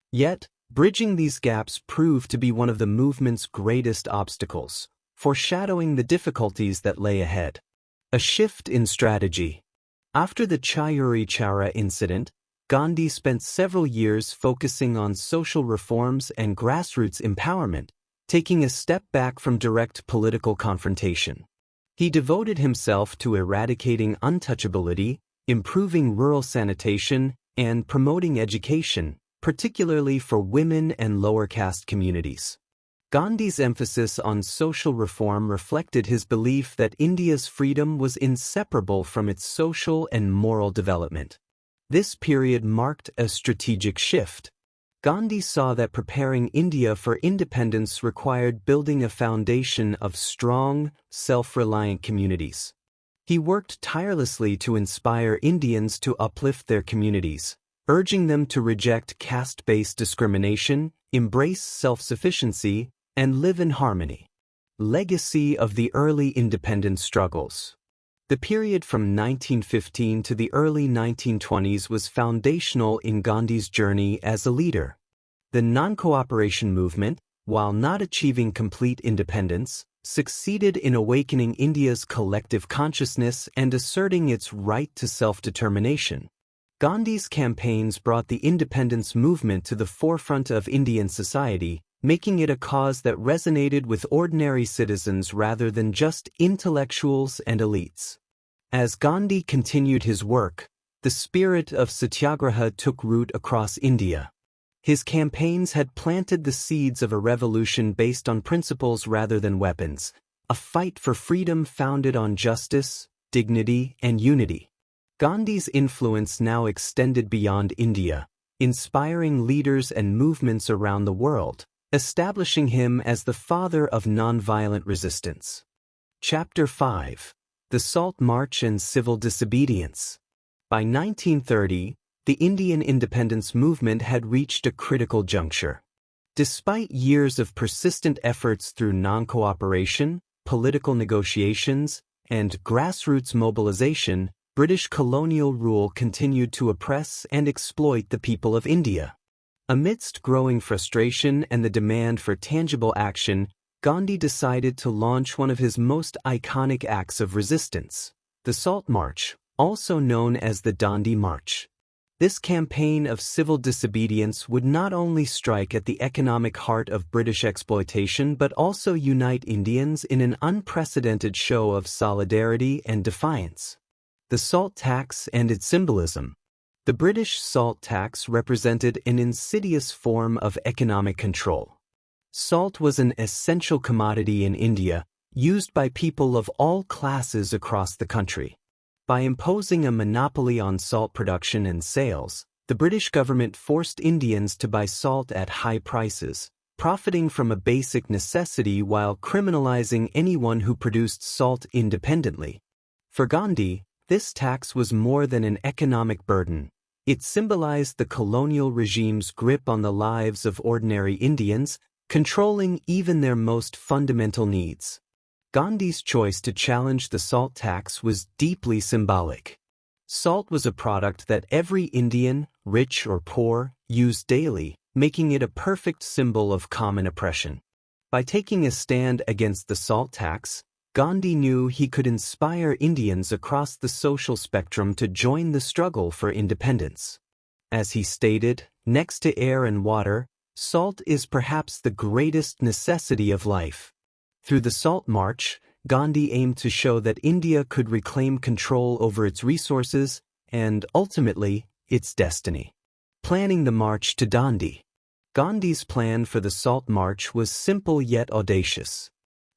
[SPEAKER 1] Yet, bridging these gaps proved to be one of the movement's greatest obstacles, foreshadowing the difficulties that lay ahead. A shift in strategy. After the Chauri Chowra incident, Gandhi spent several years focusing on social reforms and grassroots empowerment, taking a step back from direct political confrontation. He devoted himself to eradicating untouchability, improving rural sanitation, and promoting education, particularly for women and lower caste communities. Gandhi's emphasis on social reform reflected his belief that India's freedom was inseparable from its social and moral development. This period marked a strategic shift. Gandhi saw that preparing India for independence required building a foundation of strong, self-reliant communities. He worked tirelessly to inspire Indians to uplift their communities, urging them to reject caste-based discrimination, embrace self-sufficiency, and live in harmony. Legacy of the early independence struggles. The period from 1915 to the early 1920s was foundational in Gandhi's journey as a leader. The non-cooperation movement, while not achieving complete independence, succeeded in awakening India's collective consciousness and asserting its right to self-determination. Gandhi's campaigns brought the independence movement to the forefront of Indian society, making it a cause that resonated with ordinary citizens rather than just intellectuals and elites. As Gandhi continued his work, the spirit of Satyagraha took root across India. His campaigns had planted the seeds of a revolution based on principles rather than weapons, a fight for freedom founded on justice, dignity, and unity. Gandhi's influence now extended beyond India, inspiring leaders and movements around the world, establishing him as the Father of Nonviolent Resistance. Chapter 5. The Salt March and Civil Disobedience. By 1930, the Indian independence movement had reached a critical juncture. Despite years of persistent efforts through non-cooperation, political negotiations, and grassroots mobilization, British colonial rule continued to oppress and exploit the people of India. Amidst growing frustration and the demand for tangible action, Gandhi decided to launch one of his most iconic acts of resistance, the Salt March, also known as the Dandi March. This campaign of civil disobedience would not only strike at the economic heart of British exploitation but also unite Indians in an unprecedented show of solidarity and defiance. The salt tax and its symbolism. The British salt tax represented an insidious form of economic control. Salt was an essential commodity in India, used by people of all classes across the country. By imposing a monopoly on salt production and sales, the British government forced Indians to buy salt at high prices, profiting from a basic necessity while criminalizing anyone who produced salt independently. For Gandhi, this tax was more than an economic burden. It symbolized the colonial regime's grip on the lives of ordinary Indians, controlling even their most fundamental needs. Gandhi's choice to challenge the salt tax was deeply symbolic. Salt was a product that every Indian, rich or poor, used daily, making it a perfect symbol of common oppression. By taking a stand against the salt tax, Gandhi knew he could inspire Indians across the social spectrum to join the struggle for independence. As he stated, next to air and water, salt is perhaps the greatest necessity of life. Through the Salt March, Gandhi aimed to show that India could reclaim control over its resources and, ultimately, its destiny. Planning the march to Dandi. Gandhi's plan for the Salt March was simple yet audacious.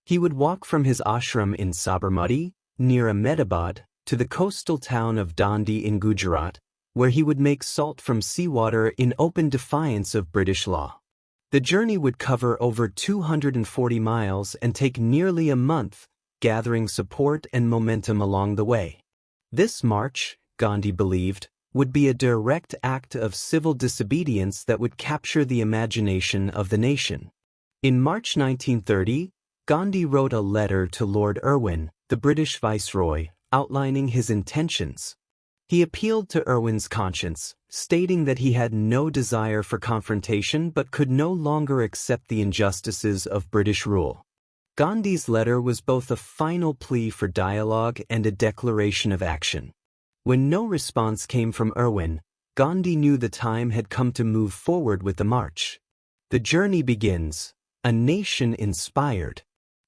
[SPEAKER 1] He would walk from his ashram in Sabarmati, near Ahmedabad, to the coastal town of Dandi in Gujarat, where he would make salt from seawater in open defiance of British law. The journey would cover over 240 miles and take nearly a month, gathering support and momentum along the way. This march, Gandhi believed, would be a direct act of civil disobedience that would capture the imagination of the nation. In March 1930, Gandhi wrote a letter to Lord Irwin, the British Viceroy, outlining his intentions. He appealed to Irwin's conscience, stating that he had no desire for confrontation but could no longer accept the injustices of British rule. Gandhi's letter was both a final plea for dialogue and a declaration of action. When no response came from Irwin, Gandhi knew the time had come to move forward with the march. The journey begins, a nation inspired.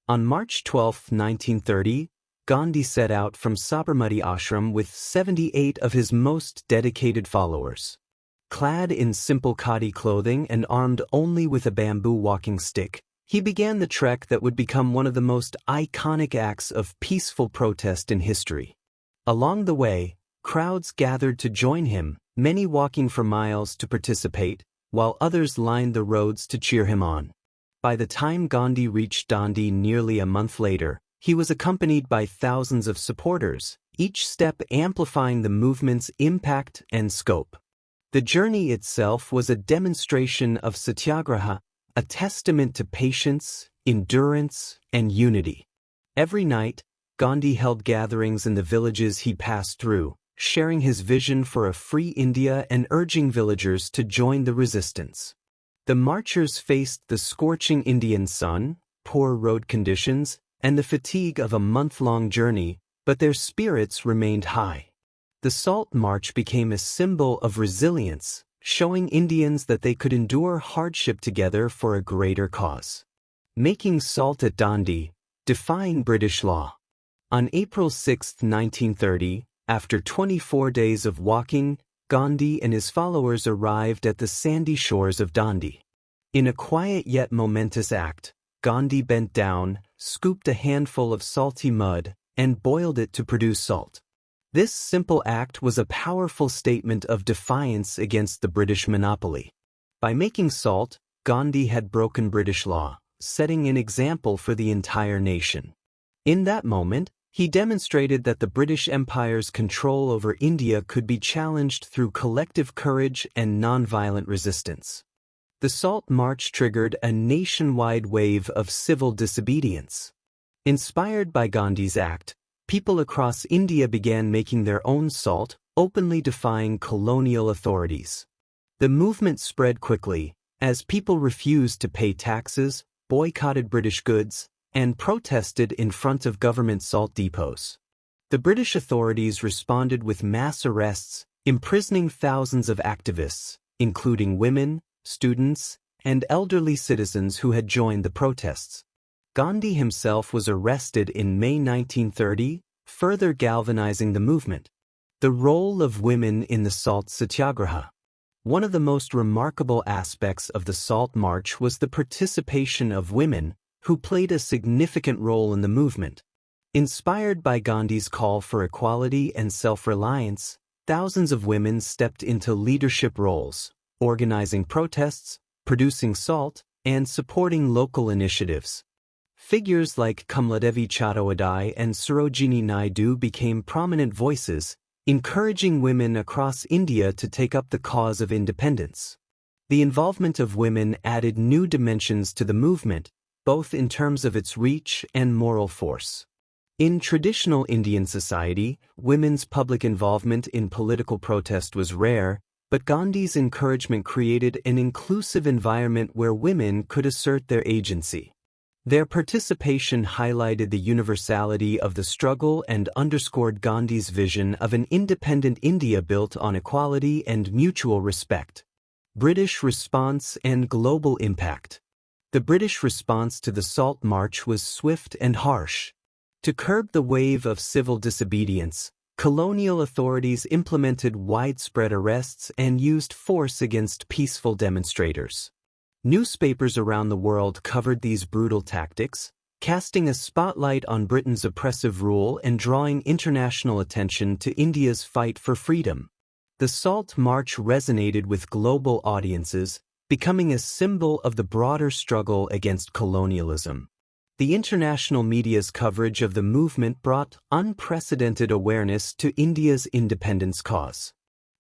[SPEAKER 1] On March 12, 1930, Gandhi set out from Sabarmati Ashram with 78 of his most dedicated followers. Clad in simple khadi clothing and armed only with a bamboo walking stick, he began the trek that would become one of the most iconic acts of peaceful protest in history. Along the way, crowds gathered to join him, many walking for miles to participate, while others lined the roads to cheer him on. By the time Gandhi reached Dandi nearly a month later, he was accompanied by thousands of supporters, each step amplifying the movement's impact and scope. The journey itself was a demonstration of Satyagraha, a testament to patience, endurance, and unity. Every night, Gandhi held gatherings in the villages he passed through, sharing his vision for a free India and urging villagers to join the resistance. The marchers faced the scorching Indian sun, poor road conditions, and the fatigue of a month-long journey, but their spirits remained high. The Salt March became a symbol of resilience, showing Indians that they could endure hardship together for a greater cause. Making salt at Dandi, defying British law. On April 6, 1930, after 24 days of walking, Gandhi and his followers arrived at the sandy shores of Dandi. In a quiet yet momentous act, Gandhi bent down, scooped a handful of salty mud, and boiled it to produce salt. This simple act was a powerful statement of defiance against the British monopoly. By making salt, Gandhi had broken British law, setting an example for the entire nation. In that moment, he demonstrated that the British Empire's control over India could be challenged through collective courage and nonviolent resistance. The Salt March triggered a nationwide wave of civil disobedience. Inspired by Gandhi's act, people across India began making their own salt, openly defying colonial authorities. The movement spread quickly, as people refused to pay taxes, boycotted British goods, and protested in front of government salt depots. The British authorities responded with mass arrests, imprisoning thousands of activists, including women, students, and elderly citizens who had joined the protests. Gandhi himself was arrested in May 1930, further galvanizing the movement. The role of women in the Salt Satyagraha. One of the most remarkable aspects of the Salt March was the participation of women, who played a significant role in the movement. Inspired by Gandhi's call for equality and self-reliance, thousands of women stepped into leadership roles, organizing protests, producing salt, and supporting local initiatives. Figures like Kamladevi Chattopadhyay and Sarojini Naidu became prominent voices, encouraging women across India to take up the cause of independence. The involvement of women added new dimensions to the movement, both in terms of its reach and moral force. In traditional Indian society, women's public involvement in political protest was rare, but Gandhi's encouragement created an inclusive environment where women could assert their agency. Their participation highlighted the universality of the struggle and underscored Gandhi's vision of an independent India built on equality and mutual respect. British response and global impact. The British response to the Salt March was swift and harsh. To curb the wave of civil disobedience, colonial authorities implemented widespread arrests and used force against peaceful demonstrators. Newspapers around the world covered these brutal tactics, casting a spotlight on Britain's oppressive rule and drawing international attention to India's fight for freedom. The Salt March resonated with global audiences, becoming a symbol of the broader struggle against colonialism. The international media's coverage of the movement brought unprecedented awareness to India's independence cause.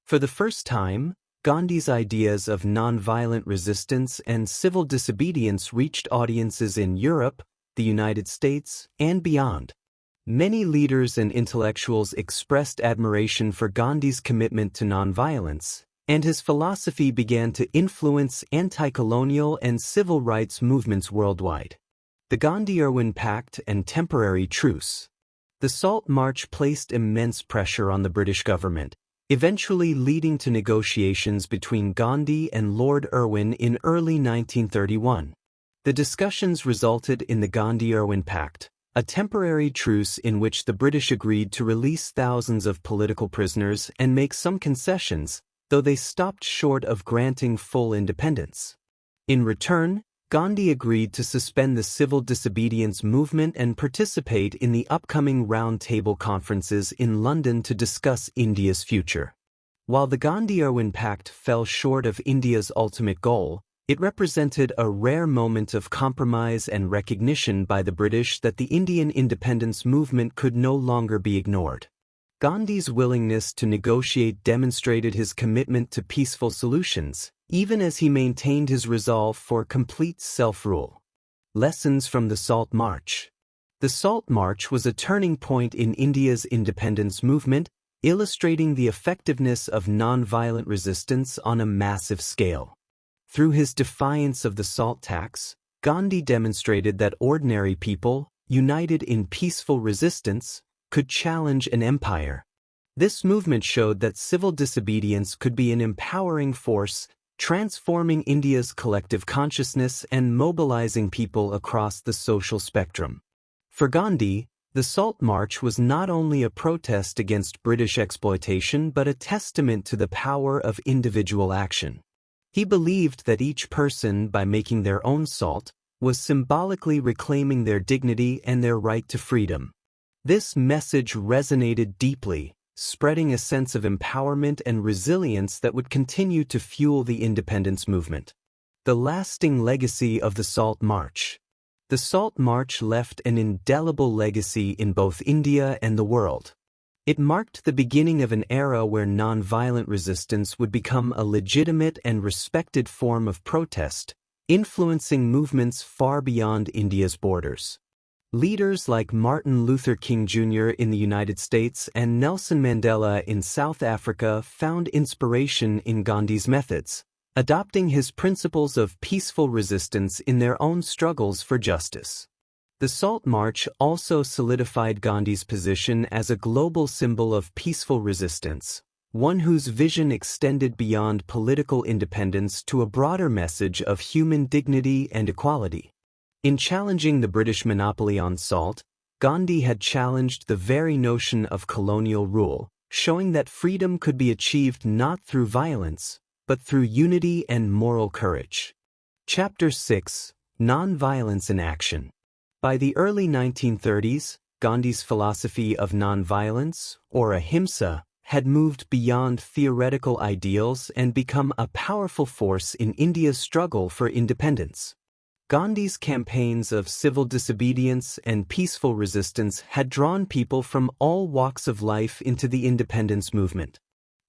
[SPEAKER 1] For the first time, Gandhi's ideas of nonviolent resistance and civil disobedience reached audiences in Europe, the United States, and beyond. Many leaders and intellectuals expressed admiration for Gandhi's commitment to nonviolence, and his philosophy began to influence anti-colonial and civil rights movements worldwide. The Gandhi-Irwin Pact and Temporary Truce. The Salt March placed immense pressure on the British government, eventually leading to negotiations between Gandhi and Lord Irwin in early 1931. The discussions resulted in the Gandhi-Irwin Pact, a temporary truce in which the British agreed to release thousands of political prisoners and make some concessions, though they stopped short of granting full independence. In return, Gandhi agreed to suspend the civil disobedience movement and participate in the upcoming round-table conferences in London to discuss India's future. While the Gandhi-Irwin Pact fell short of India's ultimate goal, it represented a rare moment of compromise and recognition by the British that the Indian independence movement could no longer be ignored. Gandhi's willingness to negotiate demonstrated his commitment to peaceful solutions, even as he maintained his resolve for complete self-rule. Lessons from the Salt March. The Salt March was a turning point in India's independence movement, illustrating the effectiveness of nonviolent resistance on a massive scale. Through his defiance of the salt tax, Gandhi demonstrated that ordinary people, united in peaceful resistance, could challenge an empire. This movement showed that civil disobedience could be an empowering force, transforming India's collective consciousness and mobilizing people across the social spectrum. For Gandhi, the Salt March was not only a protest against British exploitation but a testament to the power of individual action. He believed that each person, by making their own salt, was symbolically reclaiming their dignity and their right to freedom. This message resonated deeply, spreading a sense of empowerment and resilience that would continue to fuel the independence movement. The lasting legacy of the Salt March. The Salt March left an indelible legacy in both India and the world. It marked the beginning of an era where nonviolent resistance would become a legitimate and respected form of protest, influencing movements far beyond India's borders. Leaders like Martin Luther King Jr. in the United States and Nelson Mandela in South Africa found inspiration in Gandhi's methods, adopting his principles of peaceful resistance in their own struggles for justice. The Salt March also solidified Gandhi's position as a global symbol of peaceful resistance, one whose vision extended beyond political independence to a broader message of human dignity and equality. In challenging the British monopoly on salt, Gandhi had challenged the very notion of colonial rule, showing that freedom could be achieved not through violence, but through unity and moral courage. Chapter 6: Nonviolence in Action. By the early 1930s, Gandhi's philosophy of nonviolence, or ahimsa, had moved beyond theoretical ideals and become a powerful force in India's struggle for independence. Gandhi's campaigns of civil disobedience and peaceful resistance had drawn people from all walks of life into the independence movement.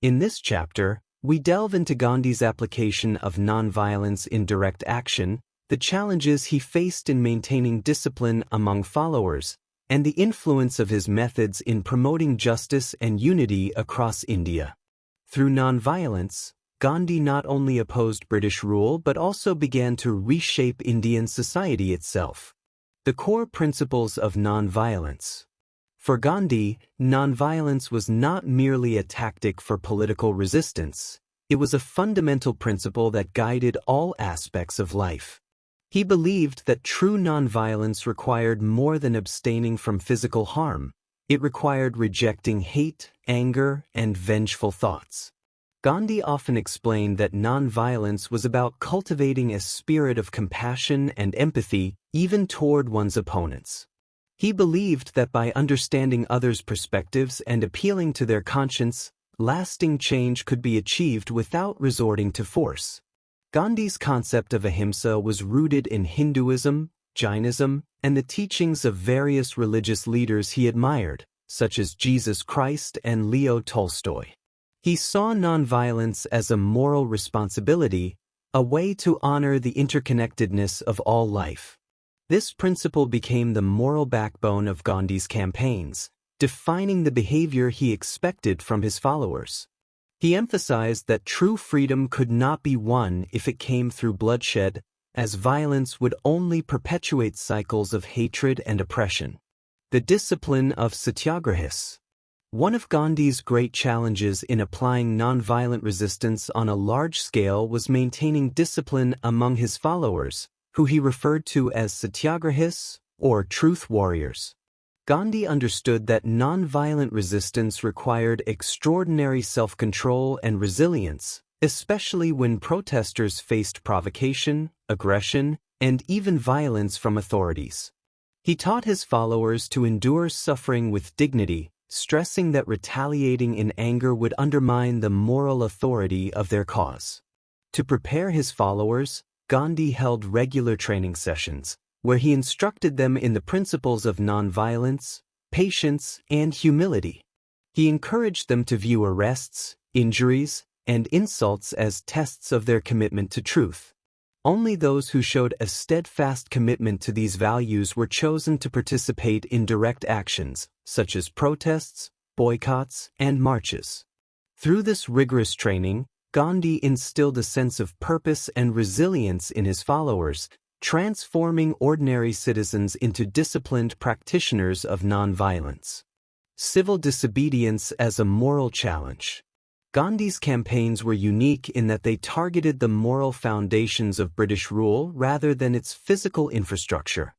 [SPEAKER 1] In this chapter, we delve into Gandhi's application of nonviolence in direct action, the challenges he faced in maintaining discipline among followers, and the influence of his methods in promoting justice and unity across India. Through nonviolence, Gandhi not only opposed British rule but also began to reshape Indian society itself. The core principles of nonviolence. For Gandhi, nonviolence was not merely a tactic for political resistance. It was a fundamental principle that guided all aspects of life. He believed that true nonviolence required more than abstaining from physical harm. It required rejecting hate, anger, and vengeful thoughts. Gandhi often explained that nonviolence was about cultivating a spirit of compassion and empathy, even toward one's opponents. He believed that by understanding others' perspectives and appealing to their conscience, lasting change could be achieved without resorting to force. Gandhi's concept of ahimsa was rooted in Hinduism, Jainism, and the teachings of various religious leaders he admired, such as Jesus Christ and Leo Tolstoy. He saw nonviolence as a moral responsibility, a way to honor the interconnectedness of all life. This principle became the moral backbone of Gandhi's campaigns, defining the behavior he expected from his followers. He emphasized that true freedom could not be won if it came through bloodshed, as violence would only perpetuate cycles of hatred and oppression. The discipline of Satyagrahis. One of Gandhi's great challenges in applying nonviolent resistance on a large scale was maintaining discipline among his followers, who he referred to as Satyagrahis, or truth warriors. Gandhi understood that nonviolent resistance required extraordinary self-control and resilience, especially when protesters faced provocation, aggression, and even violence from authorities. He taught his followers to endure suffering with dignity, stressing that retaliating in anger would undermine the moral authority of their cause. To prepare his followers, Gandhi held regular training sessions, where he instructed them in the principles of nonviolence, patience, and humility. He encouraged them to view arrests, injuries, and insults as tests of their commitment to truth. Only those who showed a steadfast commitment to these values were chosen to participate in direct actions, such as protests, boycotts, and marches. Through this rigorous training, Gandhi instilled a sense of purpose and resilience in his followers, transforming ordinary citizens into disciplined practitioners of nonviolence. Civil disobedience as a moral challenge. Gandhi's campaigns were unique in that they targeted the moral foundations of British rule rather than its physical infrastructure.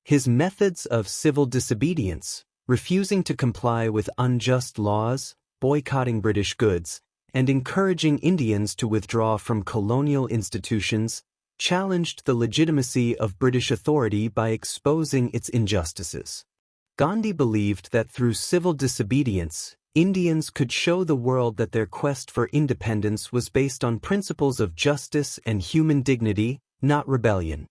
[SPEAKER 1] His methods of civil disobedience, refusing to comply with unjust laws, boycotting British goods, and encouraging Indians to withdraw from colonial institutions, challenged the legitimacy of British authority by exposing its injustices. Gandhi believed that through civil disobedience, Indians could show the world that their quest for independence was based on principles of justice and human dignity, not rebellion.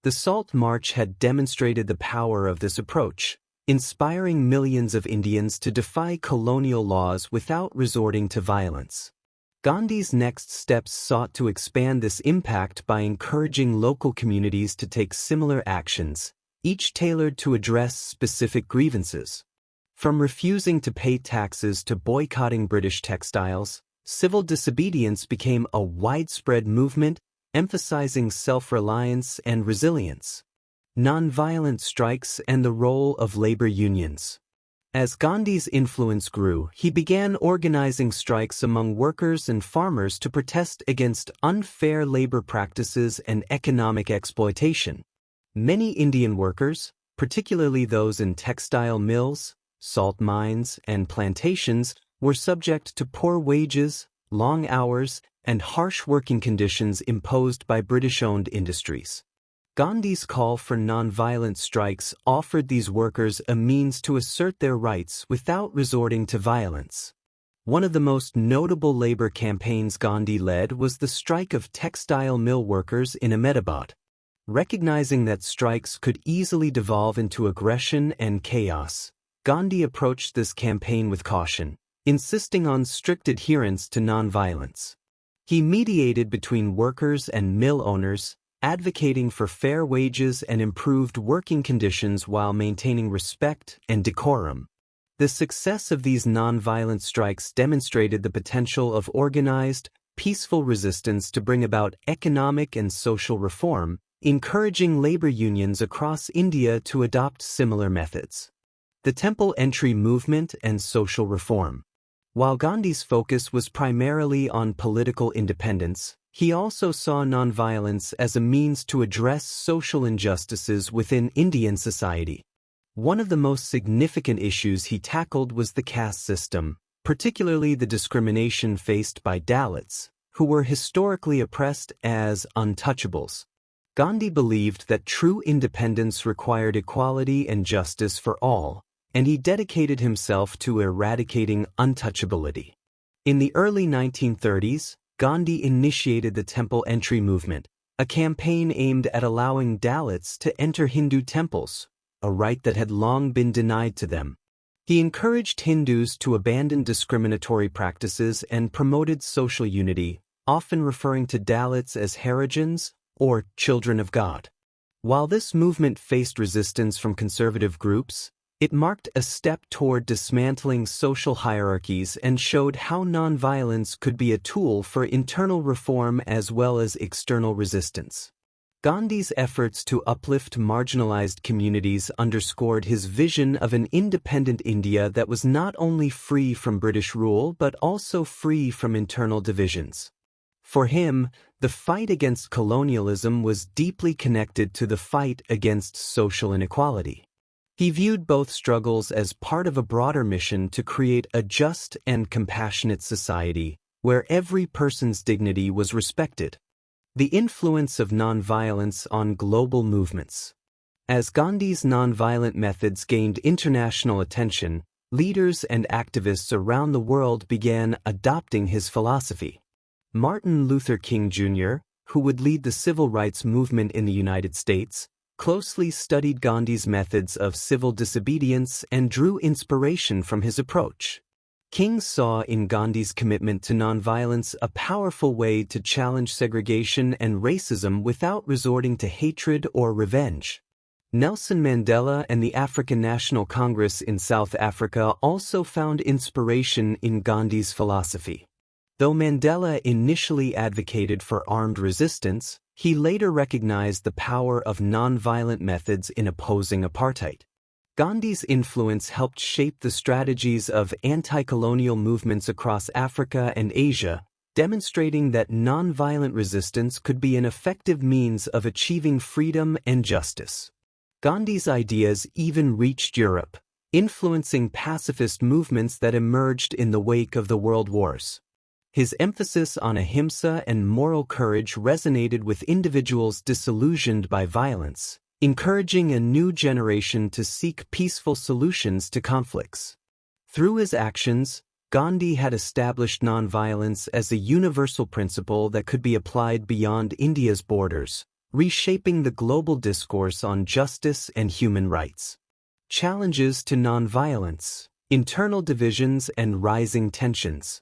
[SPEAKER 1] The Salt March had demonstrated the power of this approach, inspiring millions of Indians to defy colonial laws without resorting to violence. Gandhi's next steps sought to expand this impact by encouraging local communities to take similar actions, each tailored to address specific grievances. From refusing to pay taxes to boycotting British textiles, civil disobedience became a widespread movement, emphasizing self-reliance and resilience. Nonviolent strikes and the role of labor unions. As Gandhi's influence grew, he began organizing strikes among workers and farmers to protest against unfair labor practices and economic exploitation. Many Indian workers, particularly those in textile mills, salt mines, and plantations, were subject to poor wages, long hours, and harsh working conditions imposed by British-owned industries. Gandhi's call for nonviolent strikes offered these workers a means to assert their rights without resorting to violence. One of the most notable labor campaigns Gandhi led was the strike of textile mill workers in Ahmedabad. Recognizing that strikes could easily devolve into aggression and chaos, Gandhi approached this campaign with caution, insisting on strict adherence to nonviolence. He mediated between workers and mill owners, advocating for fair wages and improved working conditions while maintaining respect and decorum. The success of these nonviolent strikes demonstrated the potential of organized, peaceful resistance to bring about economic and social reform, encouraging labor unions across India to adopt similar methods. The Temple Entry movement and social reform. While Gandhi's focus was primarily on political independence, he also saw nonviolence as a means to address social injustices within Indian society. One of the most significant issues he tackled was the caste system, particularly the discrimination faced by Dalits, who were historically oppressed as untouchables. Gandhi believed that true independence required equality and justice for all, and he dedicated himself to eradicating untouchability. In the early 1930s, Gandhi initiated the Temple Entry movement, a campaign aimed at allowing Dalits to enter Hindu temples, a right that had long been denied to them. He encouraged Hindus to abandon discriminatory practices and promoted social unity, often referring to Dalits as Harijans or children of God. While this movement faced resistance from conservative groups, it marked a step toward dismantling social hierarchies and showed how nonviolence could be a tool for internal reform as well as external resistance. Gandhi's efforts to uplift marginalized communities underscored his vision of an independent India that was not only free from British rule but also free from internal divisions. For him, the fight against colonialism was deeply connected to the fight against social inequality. He viewed both struggles as part of a broader mission to create a just and compassionate society where every person's dignity was respected. The influence of nonviolence on global movements. As Gandhi's nonviolent methods gained international attention, leaders and activists around the world began adopting his philosophy. Martin Luther King Jr., who would lead the civil rights movement in the United States, closely studied Gandhi's methods of civil disobedience and drew inspiration from his approach. King saw in Gandhi's commitment to nonviolence a powerful way to challenge segregation and racism without resorting to hatred or revenge. Nelson Mandela and the African National Congress in South Africa also found inspiration in Gandhi's philosophy. Though Mandela initially advocated for armed resistance, he later recognized the power of nonviolent methods in opposing apartheid. Gandhi's influence helped shape the strategies of anti-colonial movements across Africa and Asia, demonstrating that nonviolent resistance could be an effective means of achieving freedom and justice. Gandhi's ideas even reached Europe, influencing pacifist movements that emerged in the wake of the world wars. His emphasis on ahimsa and moral courage resonated with individuals disillusioned by violence, encouraging a new generation to seek peaceful solutions to conflicts. Through his actions, Gandhi had established nonviolence as a universal principle that could be applied beyond India's borders, reshaping the global discourse on justice and human rights. Challenges to nonviolence, internal divisions and rising tensions.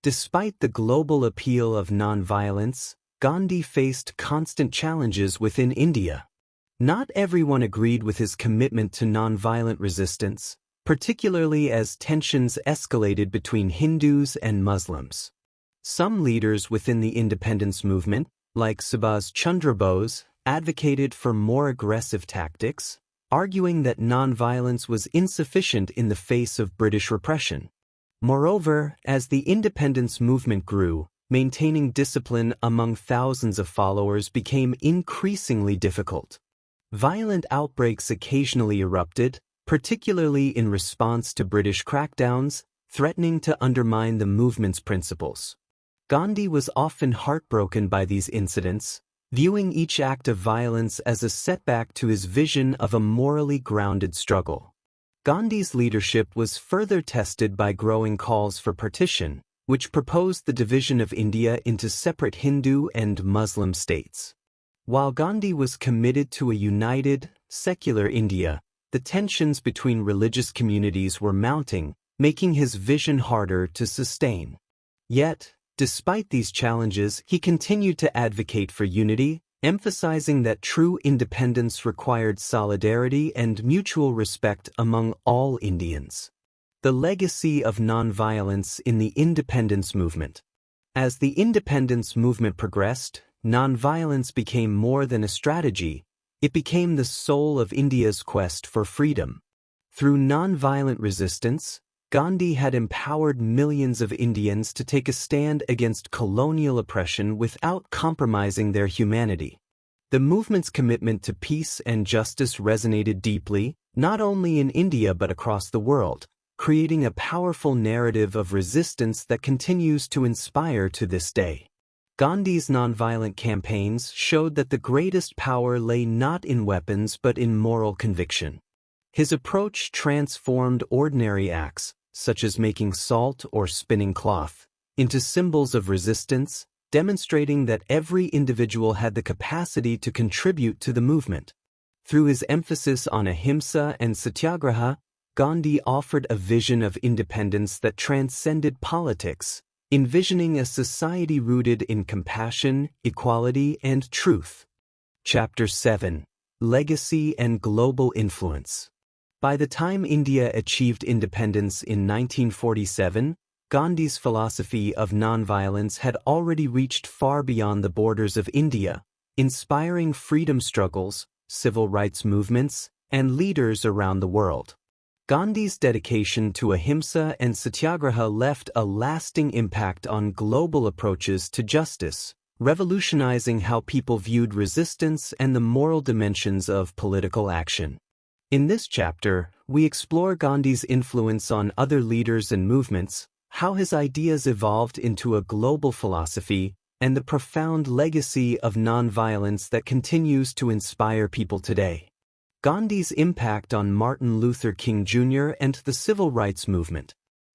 [SPEAKER 1] Despite the global appeal of nonviolence, Gandhi faced constant challenges within India. Not everyone agreed with his commitment to nonviolent resistance, particularly as tensions escalated between Hindus and Muslims. Some leaders within the independence movement, like Subhas Chandra Bose, advocated for more aggressive tactics, arguing that nonviolence was insufficient in the face of British repression. Moreover, as the independence movement grew, maintaining discipline among thousands of followers became increasingly difficult. Violent outbreaks occasionally erupted, particularly in response to British crackdowns, threatening to undermine the movement's principles. Gandhi was often heartbroken by these incidents, viewing each act of violence as a setback to his vision of a morally grounded struggle. Gandhi's leadership was further tested by growing calls for partition, which proposed the division of India into separate Hindu and Muslim states. While Gandhi was committed to a united, secular India, the tensions between religious communities were mounting, making his vision harder to sustain. Yet, despite these challenges, he continued to advocate for unity, emphasizing that true independence required solidarity and mutual respect among all Indians. The legacy of nonviolence in the independence movement. As the independence movement progressed, nonviolence became more than a strategy, it became the soul of India's quest for freedom. Through nonviolent resistance, Gandhi had empowered millions of Indians to take a stand against colonial oppression without compromising their humanity. The movement's commitment to peace and justice resonated deeply, not only in India but across the world, creating a powerful narrative of resistance that continues to inspire to this day. Gandhi's nonviolent campaigns showed that the greatest power lay not in weapons but in moral conviction. His approach transformed ordinary acts, such as making salt or spinning cloth, into symbols of resistance, demonstrating that every individual had the capacity to contribute to the movement. Through his emphasis on ahimsa and Satyagraha, Gandhi offered a vision of independence that transcended politics, envisioning a society rooted in compassion, equality, and truth. Chapter 7. Legacy and Global Influence. By the time India achieved independence in 1947, Gandhi's philosophy of nonviolence had already reached far beyond the borders of India, inspiring freedom struggles, civil rights movements, and leaders around the world. Gandhi's dedication to ahimsa and Satyagraha left a lasting impact on global approaches to justice, revolutionizing how people viewed resistance and the moral dimensions of political action. In this chapter, we explore Gandhi's influence on other leaders and movements, how his ideas evolved into a global philosophy, and the profound legacy of nonviolence that continues to inspire people today. Gandhi's impact on Martin Luther King Jr. and the civil rights movement.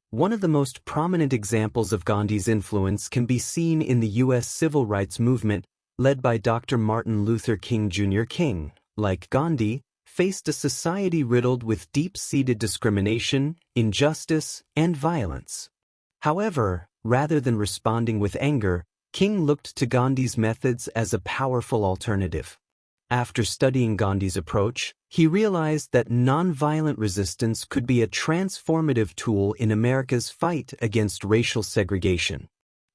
[SPEAKER 1] One of the most prominent examples of Gandhi's influence can be seen in the U.S. civil rights movement, led by Dr. Martin Luther King Jr. King, like Gandhi, faced a society riddled with deep-seated discrimination, injustice, and violence. However, rather than responding with anger, King looked to Gandhi's methods as a powerful alternative. After studying Gandhi's approach, he realized that nonviolent resistance could be a transformative tool in America's fight against racial segregation.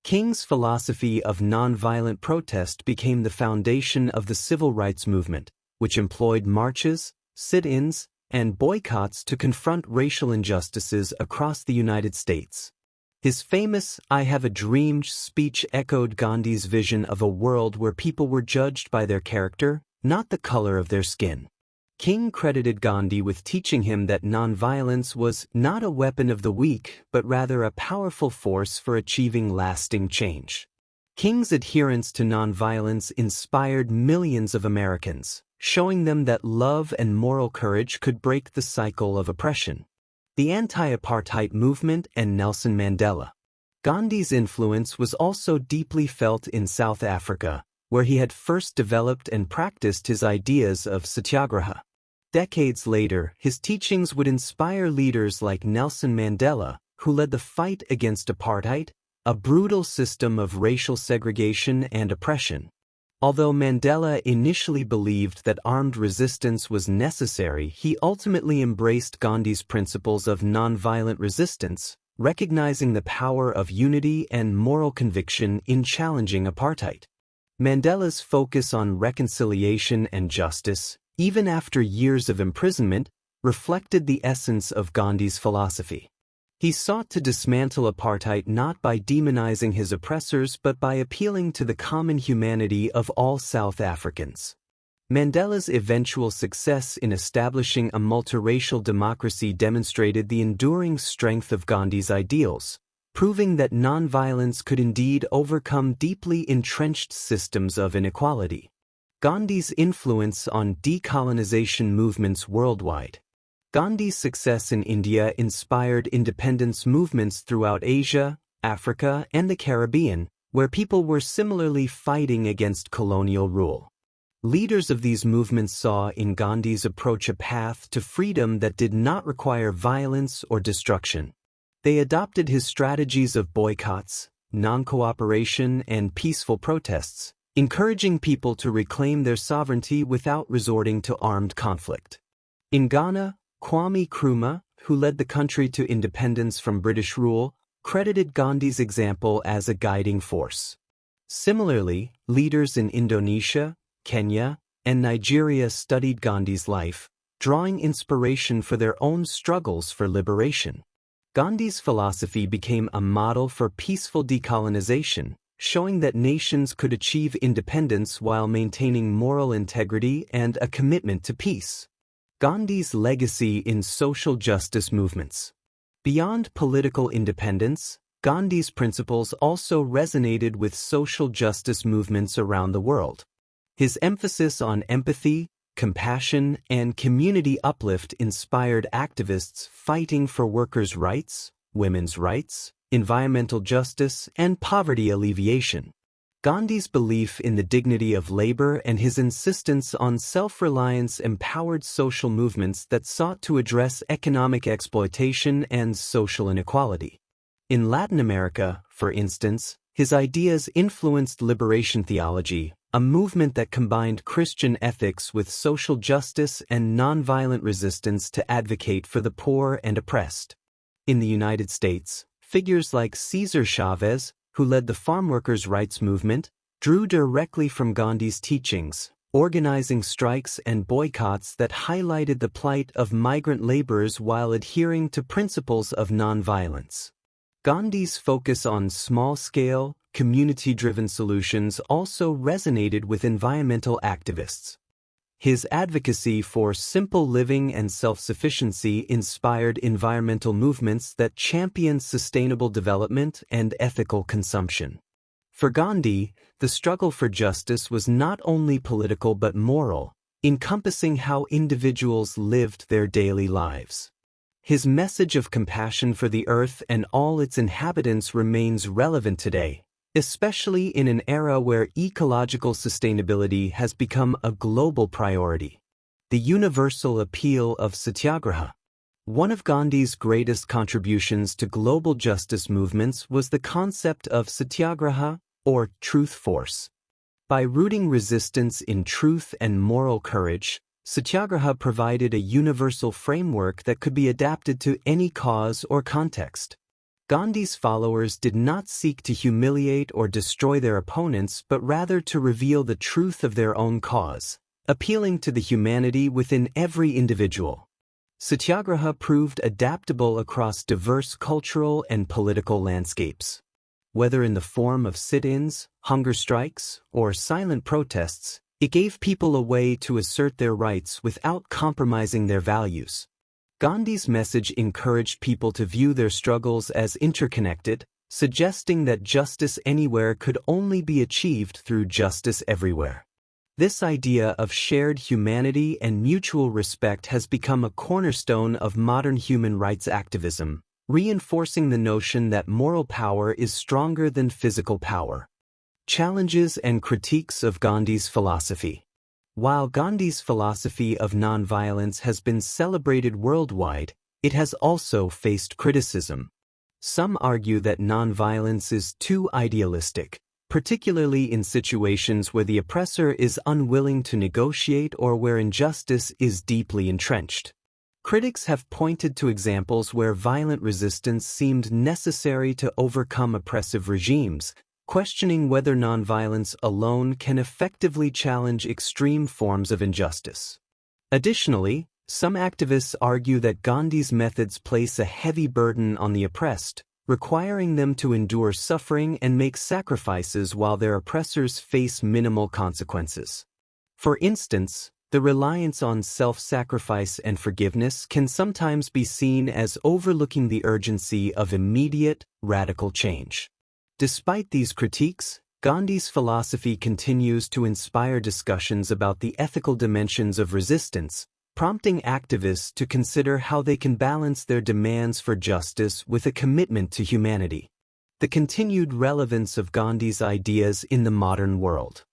[SPEAKER 1] King's philosophy of nonviolent protest became the foundation of the civil rights movement, which employed marches, sit-ins, and boycotts to confront racial injustices across the United States. His famous "I Have a Dream" speech echoed Gandhi's vision of a world where people were judged by their character, not the color of their skin. King credited Gandhi with teaching him that nonviolence was not a weapon of the weak but rather a powerful force for achieving lasting change. King's adherence to nonviolence inspired millions of Americans, showing them that love and moral courage could break the cycle of oppression. The anti-apartheid movement and Nelson Mandela. Gandhi's influence was also deeply felt in South Africa, where he had first developed and practiced his ideas of Satyagraha. Decades later, his teachings would inspire leaders like Nelson Mandela, who led the fight against apartheid, a brutal system of racial segregation and oppression. Although Mandela initially believed that armed resistance was necessary, he ultimately embraced Gandhi's principles of nonviolent resistance, recognizing the power of unity and moral conviction in challenging apartheid. Mandela's focus on reconciliation and justice, even after years of imprisonment, reflected the essence of Gandhi's philosophy. He sought to dismantle apartheid not by demonizing his oppressors but by appealing to the common humanity of all South Africans. Mandela's eventual success in establishing a multiracial democracy demonstrated the enduring strength of Gandhi's ideals, proving that nonviolence could indeed overcome deeply entrenched systems of inequality. Gandhi's influence on decolonization movements worldwide. Gandhi's success in India inspired independence movements throughout Asia, Africa, and the Caribbean, where people were similarly fighting against colonial rule. Leaders of these movements saw in Gandhi's approach a path to freedom that did not require violence or destruction. They adopted his strategies of boycotts, non-cooperation, and peaceful protests, encouraging people to reclaim their sovereignty without resorting to armed conflict. In Ghana, Kwame Nkrumah, who led the country to independence from British rule, credited Gandhi's example as a guiding force. Similarly, leaders in Indonesia, Kenya, and Nigeria studied Gandhi's life, drawing inspiration for their own struggles for liberation. Gandhi's philosophy became a model for peaceful decolonization, showing that nations could achieve independence while maintaining moral integrity and a commitment to peace. Gandhi's legacy in social justice movements. Beyond political independence, Gandhi's principles also resonated with social justice movements around the world. His emphasis on empathy, compassion, and community uplift inspired activists fighting for workers' rights, women's rights, environmental justice, and poverty alleviation. Gandhi's belief in the dignity of labor and his insistence on self-reliance empowered social movements that sought to address economic exploitation and social inequality. In Latin America, for instance, his ideas influenced liberation theology, a movement that combined Christian ethics with social justice and nonviolent resistance to advocate for the poor and oppressed. In the United States, figures like Cesar Chavez, who led the farm workers' rights movement, drew directly from Gandhi's teachings, organizing strikes and boycotts that highlighted the plight of migrant laborers while adhering to principles of nonviolence. Gandhi's focus on small-scale, community-driven solutions also resonated with environmental activists. His advocacy for simple living and self-sufficiency inspired environmental movements that championed sustainable development and ethical consumption. For Gandhi, the struggle for justice was not only political but moral, encompassing how individuals lived their daily lives. His message of compassion for the earth and all its inhabitants remains relevant today, especially in an era where ecological sustainability has become a global priority. The universal appeal of Satyagraha. One of Gandhi's greatest contributions to global justice movements was the concept of Satyagraha, or truth force. By rooting resistance in truth and moral courage, Satyagraha provided a universal framework that could be adapted to any cause or context. Gandhi's followers did not seek to humiliate or destroy their opponents but rather to reveal the truth of their own cause, appealing to the humanity within every individual. Satyagraha proved adaptable across diverse cultural and political landscapes. Whether in the form of sit-ins, hunger strikes, or silent protests, it gave people a way to assert their rights without compromising their values. Gandhi's message encouraged people to view their struggles as interconnected, suggesting that justice anywhere could only be achieved through justice everywhere. This idea of shared humanity and mutual respect has become a cornerstone of modern human rights activism, reinforcing the notion that moral power is stronger than physical power. Challenges and critiques of Gandhi's philosophy. While Gandhi's philosophy of nonviolence has been celebrated worldwide, it has also faced criticism. Some argue that nonviolence is too idealistic, particularly in situations where the oppressor is unwilling to negotiate or where injustice is deeply entrenched. Critics have pointed to examples where violent resistance seemed necessary to overcome oppressive regimes, questioning whether nonviolence alone can effectively challenge extreme forms of injustice. Additionally, some activists argue that Gandhi's methods place a heavy burden on the oppressed, requiring them to endure suffering and make sacrifices while their oppressors face minimal consequences. For instance, the reliance on self-sacrifice and forgiveness can sometimes be seen as overlooking the urgency of immediate, radical change. Despite these critiques, Gandhi's philosophy continues to inspire discussions about the ethical dimensions of resistance, prompting activists to consider how they can balance their demands for justice with a commitment to humanity. The continued relevance of Gandhi's ideas in the modern world.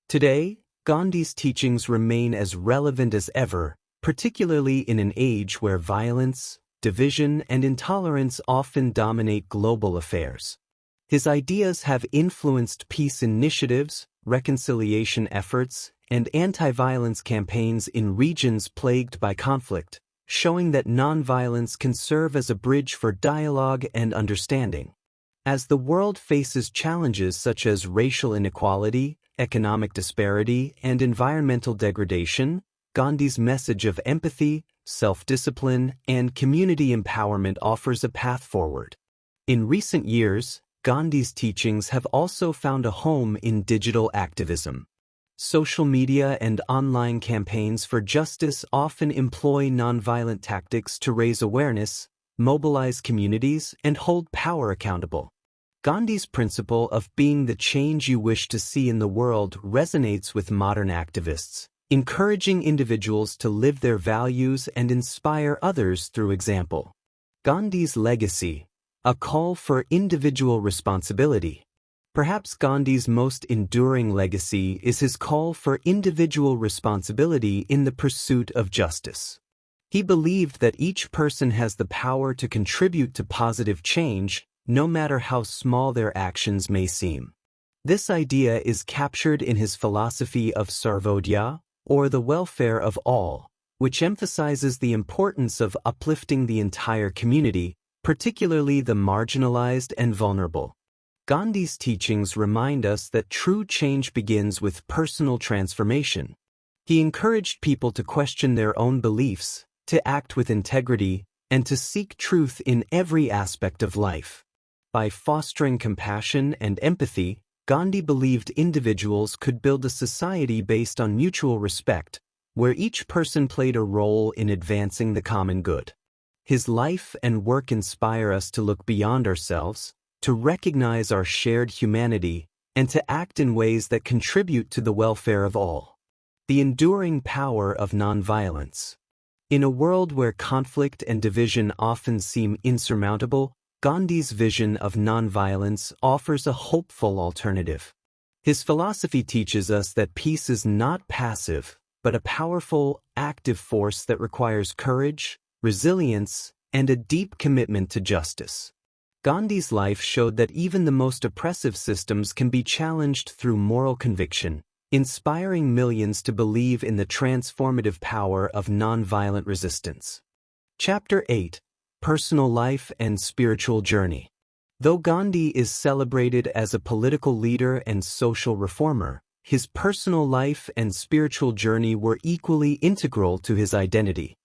[SPEAKER 1] Today, Gandhi's teachings remain as relevant as ever, particularly in an age where violence, division, and intolerance often dominate global affairs. His ideas have influenced peace initiatives, reconciliation efforts, and anti-violence campaigns in regions plagued by conflict, showing that nonviolence can serve as a bridge for dialogue and understanding. As the world faces challenges such as racial inequality, economic disparity, and environmental degradation, Gandhi's message of empathy, self-discipline, and community empowerment offers a path forward. In recent years, Gandhi's teachings have also found a home in digital activism. Social media and online campaigns for justice often employ nonviolent tactics to raise awareness, mobilize communities, and hold power accountable. Gandhi's principle of being the change you wish to see in the world resonates with modern activists, encouraging individuals to live their values and inspire others through example. Gandhi's legacy, a call for individual responsibility. Perhaps Gandhi's most enduring legacy is his call for individual responsibility in the pursuit of justice. He believed that each person has the power to contribute to positive change, no matter how small their actions may seem. This idea is captured in his philosophy of Sarvodaya, or the welfare of all, which emphasizes the importance of uplifting the entire community, particularly the marginalized and vulnerable. Gandhi's teachings remind us that true change begins with personal transformation. He encouraged people to question their own beliefs, to act with integrity, and to seek truth in every aspect of life. By fostering compassion and empathy, Gandhi believed individuals could build a society based on mutual respect, where each person played a role in advancing the common good. His life and work inspire us to look beyond ourselves, to recognize our shared humanity, and to act in ways that contribute to the welfare of all. The enduring power of nonviolence. In a world where conflict and division often seem insurmountable, Gandhi's vision of nonviolence offers a hopeful alternative. His philosophy teaches us that peace is not passive, but a powerful, active force that requires courage, resilience, and a deep commitment to justice. Gandhi's life showed that even the most oppressive systems can be challenged through moral conviction, inspiring millions to believe in the transformative power of nonviolent resistance. Chapter 8: Personal Life and Spiritual Journey. Though Gandhi is celebrated as a political leader and social reformer, his personal life and spiritual journey were equally integral to his identity.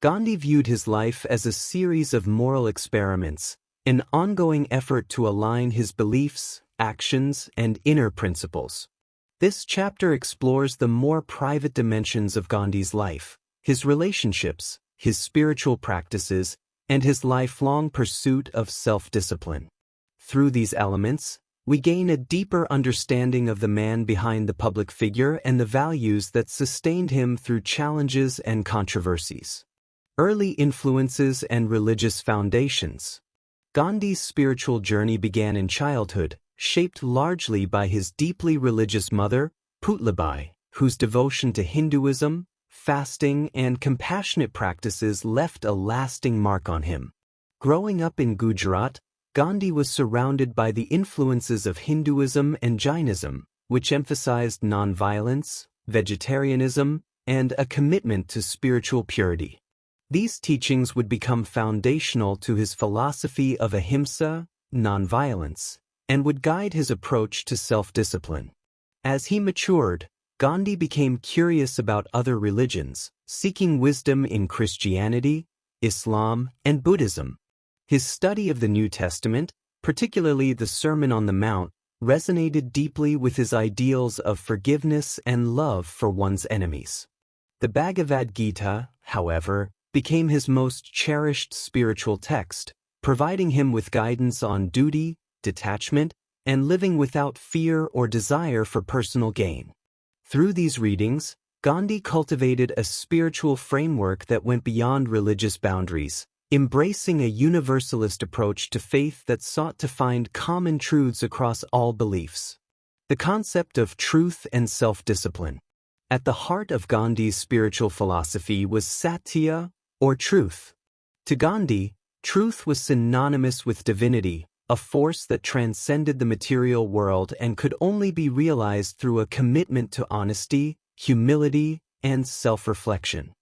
[SPEAKER 1] Gandhi viewed his life as a series of moral experiments, an ongoing effort to align his beliefs, actions, and inner principles. This chapter explores the more private dimensions of Gandhi's life, his relationships, his spiritual practices, and his lifelong pursuit of self-discipline. Through these elements, we gain a deeper understanding of the man behind the public figure and the values that sustained him through challenges and controversies. Early influences and religious foundations. Gandhi's spiritual journey began in childhood, shaped largely by his deeply religious mother, Putlabai, whose devotion to Hinduism, fasting, and compassionate practices left a lasting mark on him. Growing up in Gujarat, Gandhi was surrounded by the influences of Hinduism and Jainism, which emphasized nonviolence, vegetarianism, and a commitment to spiritual purity. These teachings would become foundational to his philosophy of ahimsa, nonviolence, and would guide his approach to self-discipline. As he matured, Gandhi became curious about other religions, seeking wisdom in Christianity, Islam, and Buddhism. His study of the New Testament, particularly the Sermon on the Mount, resonated deeply with his ideals of forgiveness and love for one's enemies. The Bhagavad Gita, however, became his most cherished spiritual text, providing him with guidance on duty, detachment, and living without fear or desire for personal gain. Through these readings, Gandhi cultivated a spiritual framework that went beyond religious boundaries, embracing a universalist approach to faith that sought to find common truths across all beliefs. The concept of truth and self-discipline. At the heart of Gandhi's spiritual philosophy was Satya, or truth. To Gandhi, truth was synonymous with divinity, a force that transcended the material world and could only be realized through a commitment to honesty, humility, and self-reflection.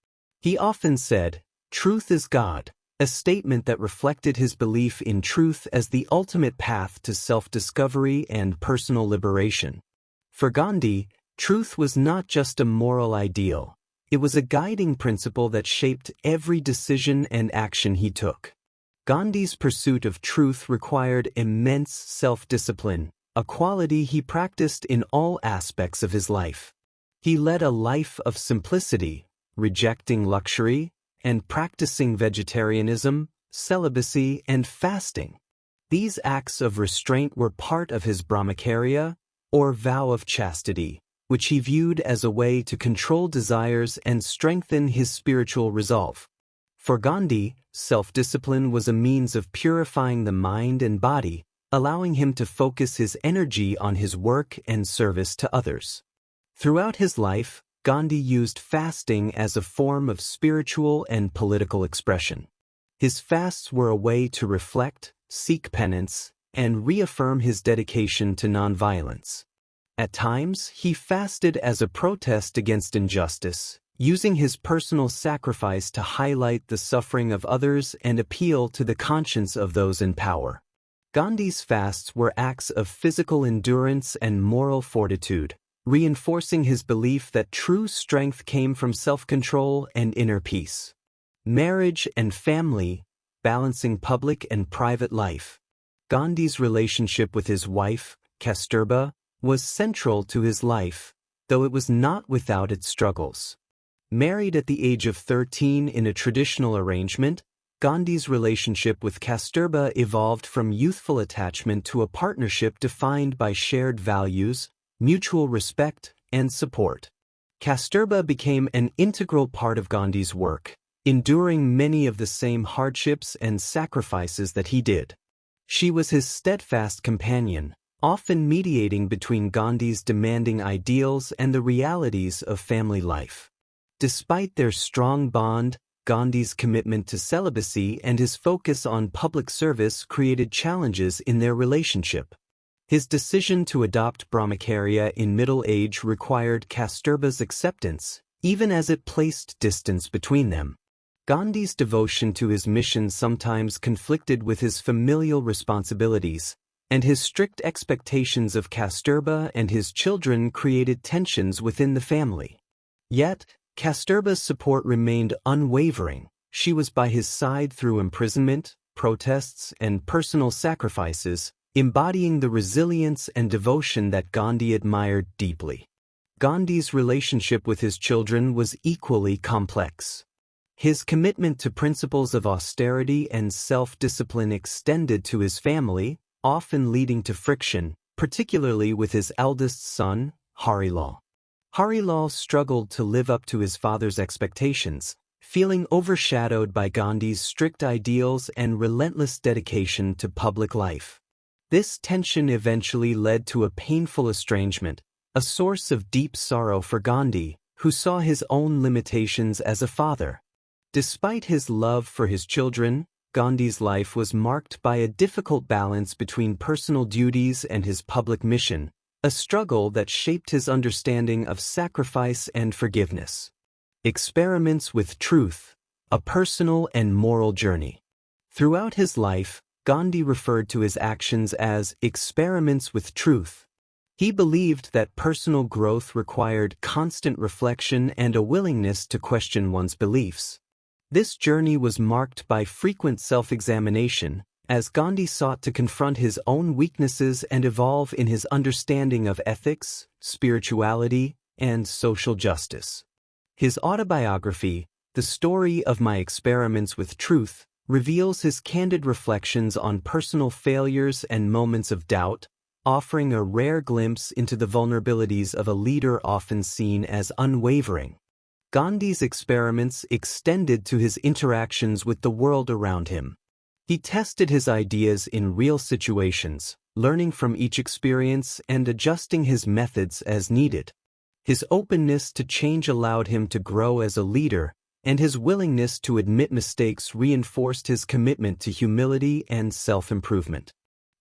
[SPEAKER 1] He often said, "Truth is God," a statement that reflected his belief in truth as the ultimate path to self-discovery and personal liberation. For Gandhi, truth was not just a moral ideal. It was a guiding principle that shaped every decision and action he took. Gandhi's pursuit of truth required immense self-discipline, a quality he practiced in all aspects of his life. He led a life of simplicity, rejecting luxury, and practicing vegetarianism, celibacy, and fasting. These acts of restraint were part of his brahmacharya, or vow of chastity, which he viewed as a way to control desires and strengthen his spiritual resolve. For Gandhi, self-discipline was a means of purifying the mind and body, allowing him to focus his energy on his work and service to others. Throughout his life, Gandhi used fasting as a form of spiritual and political expression. His fasts were a way to reflect, seek penance, and reaffirm his dedication to nonviolence. At times, he fasted as a protest against injustice, using his personal sacrifice to highlight the suffering of others and appeal to the conscience of those in power. Gandhi's fasts were acts of physical endurance and moral fortitude, reinforcing his belief that true strength came from self-control and inner peace. Marriage and family, balancing public and private life. Gandhi's relationship with his wife, Kasturba, was central to his life, though it was not without its struggles. Married at the age of 13 in a traditional arrangement, Gandhi's relationship with Kasturba evolved from youthful attachment to a partnership defined by shared values, mutual respect, and support. Kasturba became an integral part of Gandhi's work, enduring many of the same hardships and sacrifices that he did. She was his steadfast companion, often mediating between Gandhi's demanding ideals and the realities of family life. Despite their strong bond, Gandhi's commitment to celibacy and his focus on public service created challenges in their relationship. His decision to adopt Brahmacharya in middle age required Kasturba's acceptance, even as it placed distance between them. Gandhi's devotion to his mission sometimes conflicted with his familial responsibilities, and his strict expectations of Kasturba and his children created tensions within the family. Yet, Kasturba's support remained unwavering. She was by his side through imprisonment, protests, and personal sacrifices, embodying the resilience and devotion that Gandhi admired deeply. Gandhi's relationship with his children was equally complex. His commitment to principles of austerity and self-discipline extended to his family, often leading to friction, particularly with his eldest son, Harilal. Harilal struggled to live up to his father's expectations, feeling overshadowed by Gandhi's strict ideals and relentless dedication to public life. This tension eventually led to a painful estrangement, a source of deep sorrow for Gandhi, who saw his own limitations as a father. Despite his love for his children, Gandhi's life was marked by a difficult balance between personal duties and his public mission, a struggle that shaped his understanding of sacrifice and forgiveness. Experiments with Truth, a personal and moral journey. Throughout his life, Gandhi referred to his actions as experiments with truth. He believed that personal growth required constant reflection and a willingness to question one's beliefs. This journey was marked by frequent self-examination, as Gandhi sought to confront his own weaknesses and evolve in his understanding of ethics, spirituality, and social justice. His autobiography, The Story of My Experiments with Truth, reveals his candid reflections on personal failures and moments of doubt, offering a rare glimpse into the vulnerabilities of a leader often seen as unwavering. Gandhi's experiments extended to his interactions with the world around him. He tested his ideas in real situations, learning from each experience and adjusting his methods as needed. His openness to change allowed him to grow as a leader, and his willingness to admit mistakes reinforced his commitment to humility and self-improvement.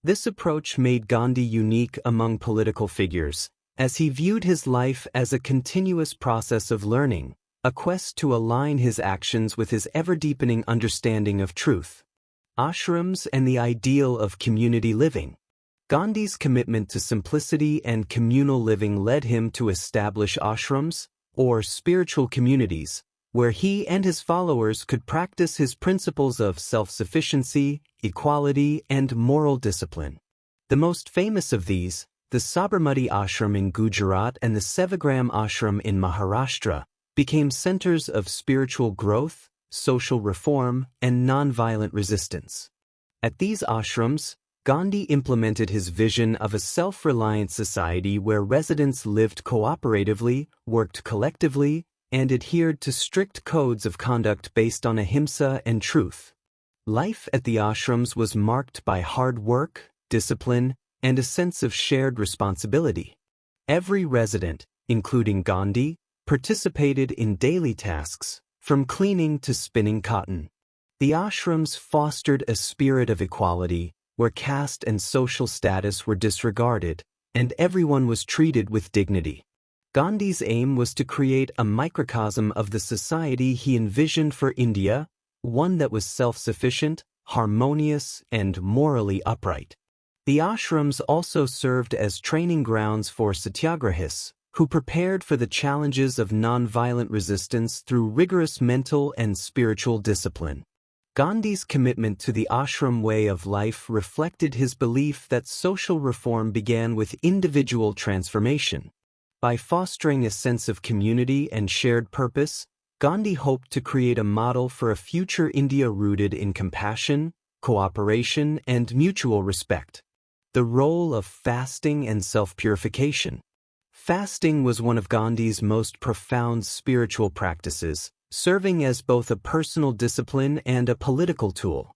[SPEAKER 1] This approach made Gandhi unique among political figures, as he viewed his life as a continuous process of learning, a quest to align his actions with his ever-deepening understanding of truth. Ashrams and the ideal of community living. Gandhi's commitment to simplicity and communal living led him to establish ashrams, or spiritual communities, where he and his followers could practice his principles of self-sufficiency, equality, and moral discipline. The most famous of these, the Sabarmati Ashram in Gujarat and the Sevagram Ashram in Maharashtra, became centers of spiritual growth, social reform, and nonviolent resistance. At these ashrams, Gandhi implemented his vision of a self-reliant society where residents lived cooperatively, worked collectively, and adhered to strict codes of conduct based on ahimsa and truth. Life at the ashrams was marked by hard work, discipline, and a sense of shared responsibility. Every resident, including Gandhi, participated in daily tasks, from cleaning to spinning cotton. The ashrams fostered a spirit of equality, where caste and social status were disregarded, and everyone was treated with dignity. Gandhi's aim was to create a microcosm of the society he envisioned for India, one that was self-sufficient, harmonious, and morally upright. The ashrams also served as training grounds for Satyagrahis, who prepared for the challenges of nonviolent resistance through rigorous mental and spiritual discipline. Gandhi's commitment to the ashram way of life reflected his belief that social reform began with individual transformation. By fostering a sense of community and shared purpose, Gandhi hoped to create a model for a future India rooted in compassion, cooperation, and mutual respect. The role of fasting and self-purification. Fasting was one of Gandhi's most profound spiritual practices, serving as both a personal discipline and a political tool.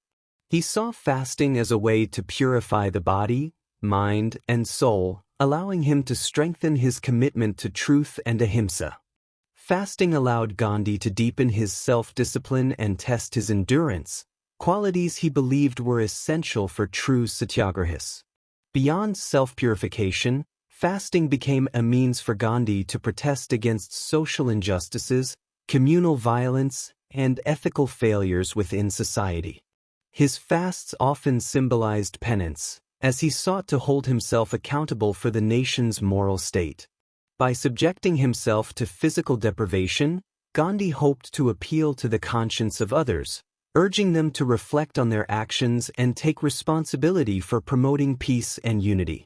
[SPEAKER 1] He saw fasting as a way to purify the body, mind, and soul, allowing him to strengthen his commitment to truth and ahimsa. Fasting allowed Gandhi to deepen his self-discipline and test his endurance, qualities he believed were essential for true Satyagrahis. Beyond self-purification, fasting became a means for Gandhi to protest against social injustices, communal violence, and ethical failures within society. His fasts often symbolized penance, as he sought to hold himself accountable for the nation's moral state. By subjecting himself to physical deprivation, Gandhi hoped to appeal to the conscience of others, urging them to reflect on their actions and take responsibility for promoting peace and unity.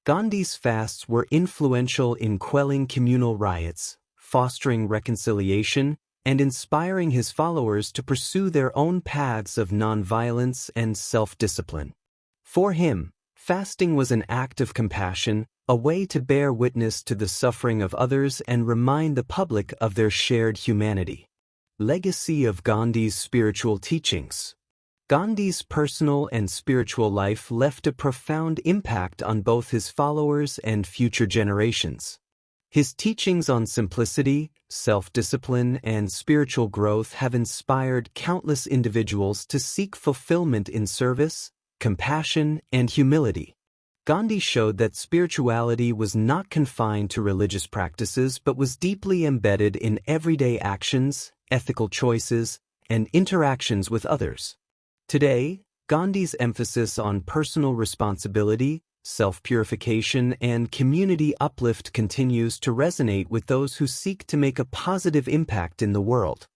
[SPEAKER 1] Gandhi's fasts were influential in quelling communal riots, fostering reconciliation, and inspiring his followers to pursue their own paths of nonviolence and self-discipline. For him, fasting was an act of compassion, a way to bear witness to the suffering of others and remind the public of their shared humanity. Legacy of Gandhi's spiritual teachings. Gandhi's personal and spiritual life left a profound impact on both his followers and future generations. His teachings on simplicity, self-discipline, and spiritual growth have inspired countless individuals to seek fulfillment in service, compassion, and humility. Gandhi showed that spirituality was not confined to religious practices but was deeply embedded in everyday actions, ethical choices, and interactions with others. Today, Gandhi's emphasis on personal responsibility, self-purification, and community uplift continues to resonate with those who seek to make a positive impact in the world.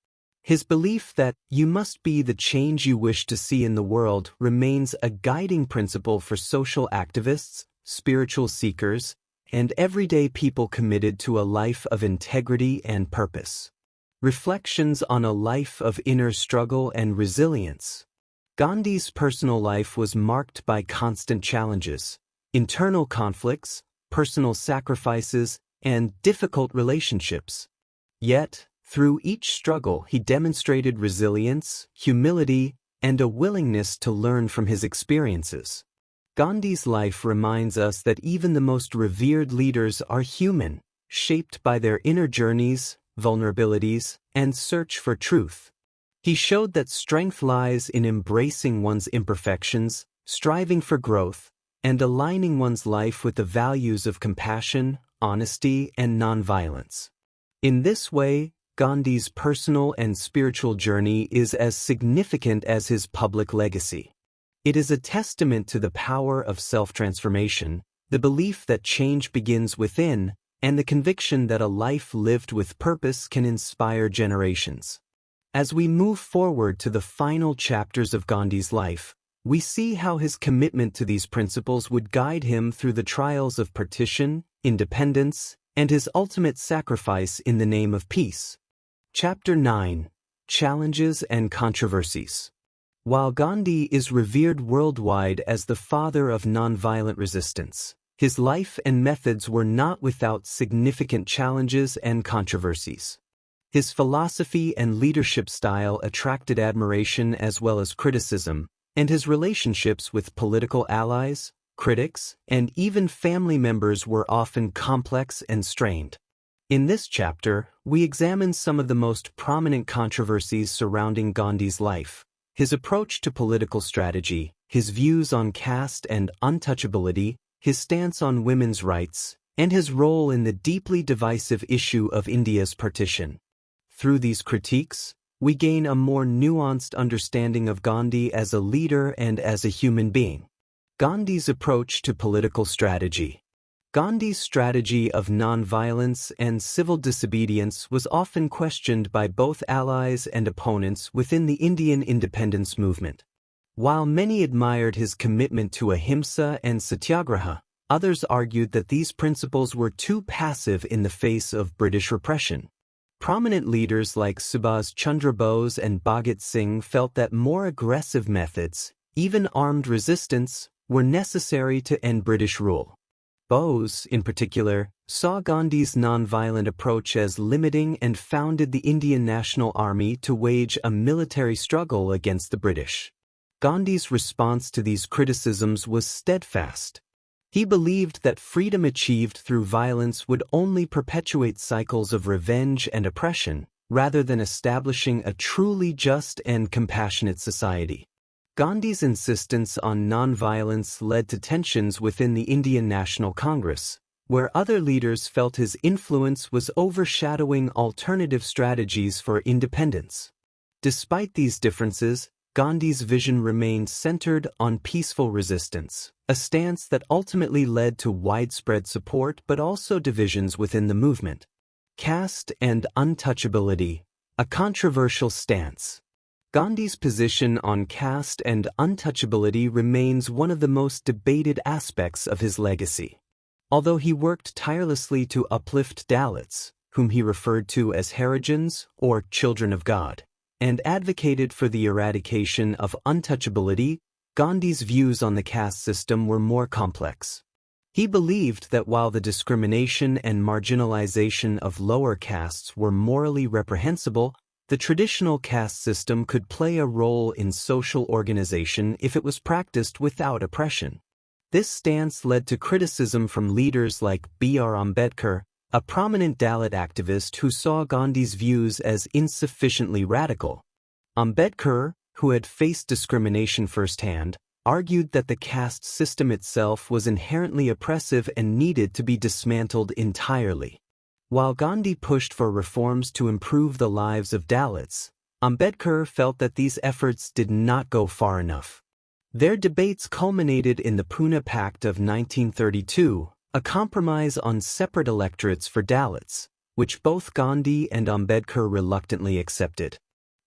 [SPEAKER 1] His belief that you must be the change you wish to see in the world remains a guiding principle for social activists, spiritual seekers, and everyday people committed to a life of integrity and purpose. Reflections on a life of inner struggle and resilience. Gandhi's personal life was marked by constant challenges, internal conflicts, personal sacrifices, and difficult relationships. Yet, through each struggle, he demonstrated resilience, humility, and a willingness to learn from his experiences. Gandhi's life reminds us that even the most revered leaders are human, shaped by their inner journeys, vulnerabilities, and search for truth. He showed that strength lies in embracing one's imperfections, striving for growth, and aligning one's life with the values of compassion, honesty, and nonviolence. In this way, Gandhi's personal and spiritual journey is as significant as his public legacy. It is a testament to the power of self-transformation, the belief that change begins within, and the conviction that a life lived with purpose can inspire generations. As we move forward to the final chapters of Gandhi's life, we see how his commitment to these principles would guide him through the trials of partition, independence, and his ultimate sacrifice in the name of peace. Chapter 9. Challenges and Controversies. While Gandhi is revered worldwide as the father of nonviolent resistance, his life and methods were not without significant challenges and controversies. His philosophy and leadership style attracted admiration as well as criticism, and his relationships with political allies, critics, and even family members were often complex and strained. In this chapter, we examine some of the most prominent controversies surrounding Gandhi's life, his approach to political strategy, his views on caste and untouchability, his stance on women's rights, and his role in the deeply divisive issue of India's partition. Through these critiques, we gain a more nuanced understanding of Gandhi as a leader and as a human being. Gandhi's approach to political strategy. Gandhi's strategy of nonviolence and civil disobedience was often questioned by both allies and opponents within the Indian independence movement. While many admired his commitment to ahimsa and Satyagraha, others argued that these principles were too passive in the face of British repression. Prominent leaders like Subhas Chandra Bose and Bhagat Singh felt that more aggressive methods, even armed resistance, were necessary to end British rule. Bose, in particular, saw Gandhi's nonviolent approach as limiting and founded the Indian National Army to wage a military struggle against the British. Gandhi's response to these criticisms was steadfast. He believed that freedom achieved through violence would only perpetuate cycles of revenge and oppression, rather than establishing a truly just and compassionate society. Gandhi's insistence on nonviolence led to tensions within the Indian National Congress, where other leaders felt his influence was overshadowing alternative strategies for independence. Despite these differences, Gandhi's vision remained centered on peaceful resistance, a stance that ultimately led to widespread support but also divisions within the movement. Caste and untouchability, a controversial stance. Gandhi's position on caste and untouchability remains one of the most debated aspects of his legacy. Although he worked tirelessly to uplift Dalits, whom he referred to as Harijans or Children of God, and advocated for the eradication of untouchability, Gandhi's views on the caste system were more complex. He believed that while the discrimination and marginalization of lower castes were morally reprehensible, the traditional caste system could play a role in social organization if it was practiced without oppression. This stance led to criticism from leaders like B.R. Ambedkar, a prominent Dalit activist who saw Gandhi's views as insufficiently radical. Ambedkar, who had faced discrimination firsthand, argued that the caste system itself was inherently oppressive and needed to be dismantled entirely. While Gandhi pushed for reforms to improve the lives of Dalits, Ambedkar felt that these efforts did not go far enough. Their debates culminated in the Pune Pact of 1932, a compromise on separate electorates for Dalits, which both Gandhi and Ambedkar reluctantly accepted.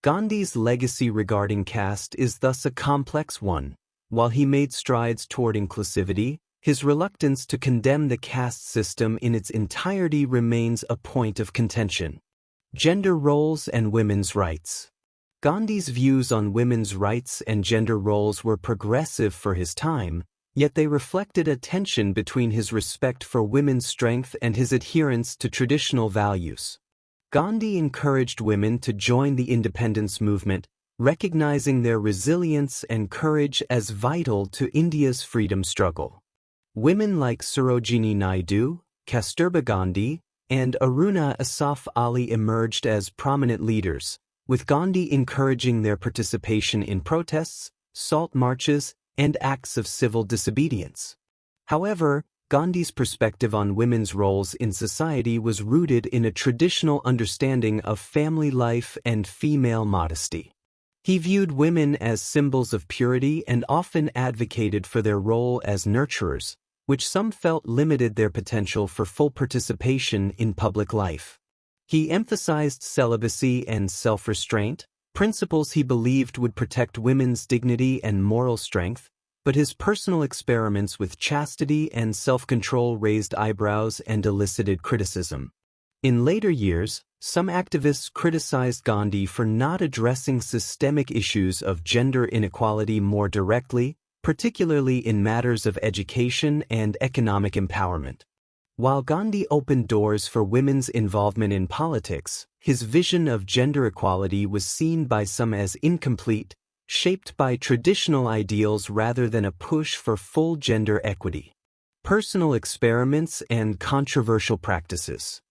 [SPEAKER 1] Gandhi's legacy regarding caste is thus a complex one. While he made strides toward inclusivity, his reluctance to condemn the caste system in its entirety remains a point of contention. Gender roles and women's rights. Gandhi's views on women's rights and gender roles were progressive for his time, yet they reflected a tension between his respect for women's strength and his adherence to traditional values. Gandhi encouraged women to join the independence movement, recognizing their resilience and courage as vital to India's freedom struggle. Women like Sarojini Naidu, Kasturba Gandhi, and Aruna Asaf Ali emerged as prominent leaders, with Gandhi encouraging their participation in protests, salt marches, and acts of civil disobedience. However, Gandhi's perspective on women's roles in society was rooted in a traditional understanding of family life and female modesty. He viewed women as symbols of purity and often advocated for their role as nurturers, which some felt limited their potential for full participation in public life. He emphasized celibacy and self-restraint, principles he believed would protect women's dignity and moral strength, but his personal experiments with chastity and self-control raised eyebrows and elicited criticism. In later years, some activists criticized Gandhi for not addressing systemic issues of gender inequality more directly, particularly in matters of education and economic empowerment. While Gandhi opened doors for women's involvement in politics, his vision of gender equality was seen by some as incomplete, shaped by traditional ideals rather than a push for full gender equity. Personal experiments and controversial practices.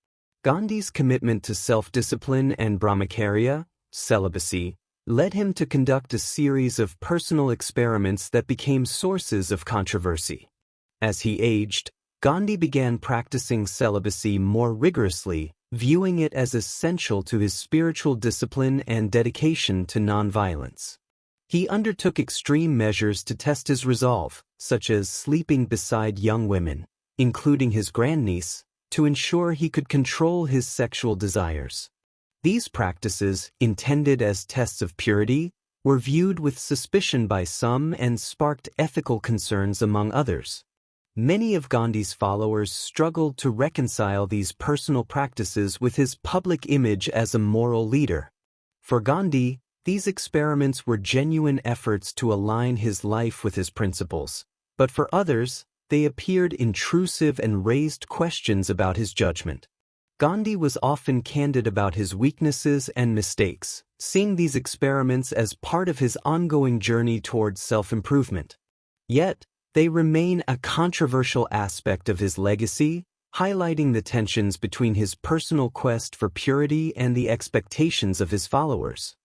[SPEAKER 1] Gandhi's commitment to self-discipline and brahmacharya, celibacy, led him to conduct a series of personal experiments that became sources of controversy. As he aged, Gandhi began practicing celibacy more rigorously, viewing it as essential to his spiritual discipline and dedication to nonviolence. He undertook extreme measures to test his resolve, such as sleeping beside young women, including his grandniece, to ensure he could control his sexual desires. These practices, intended as tests of purity, were viewed with suspicion by some and sparked ethical concerns among others. Many of Gandhi's followers struggled to reconcile these personal practices with his public image as a moral leader. For Gandhi, these experiments were genuine efforts to align his life with his principles, but for others, they appeared intrusive and raised questions about his judgment. Gandhi was often candid about his weaknesses and mistakes, seeing these experiments as part of his ongoing journey towards self-improvement. Yet, they remain a controversial aspect of his legacy, highlighting the tensions between his personal quest for purity and the expectations of his followers.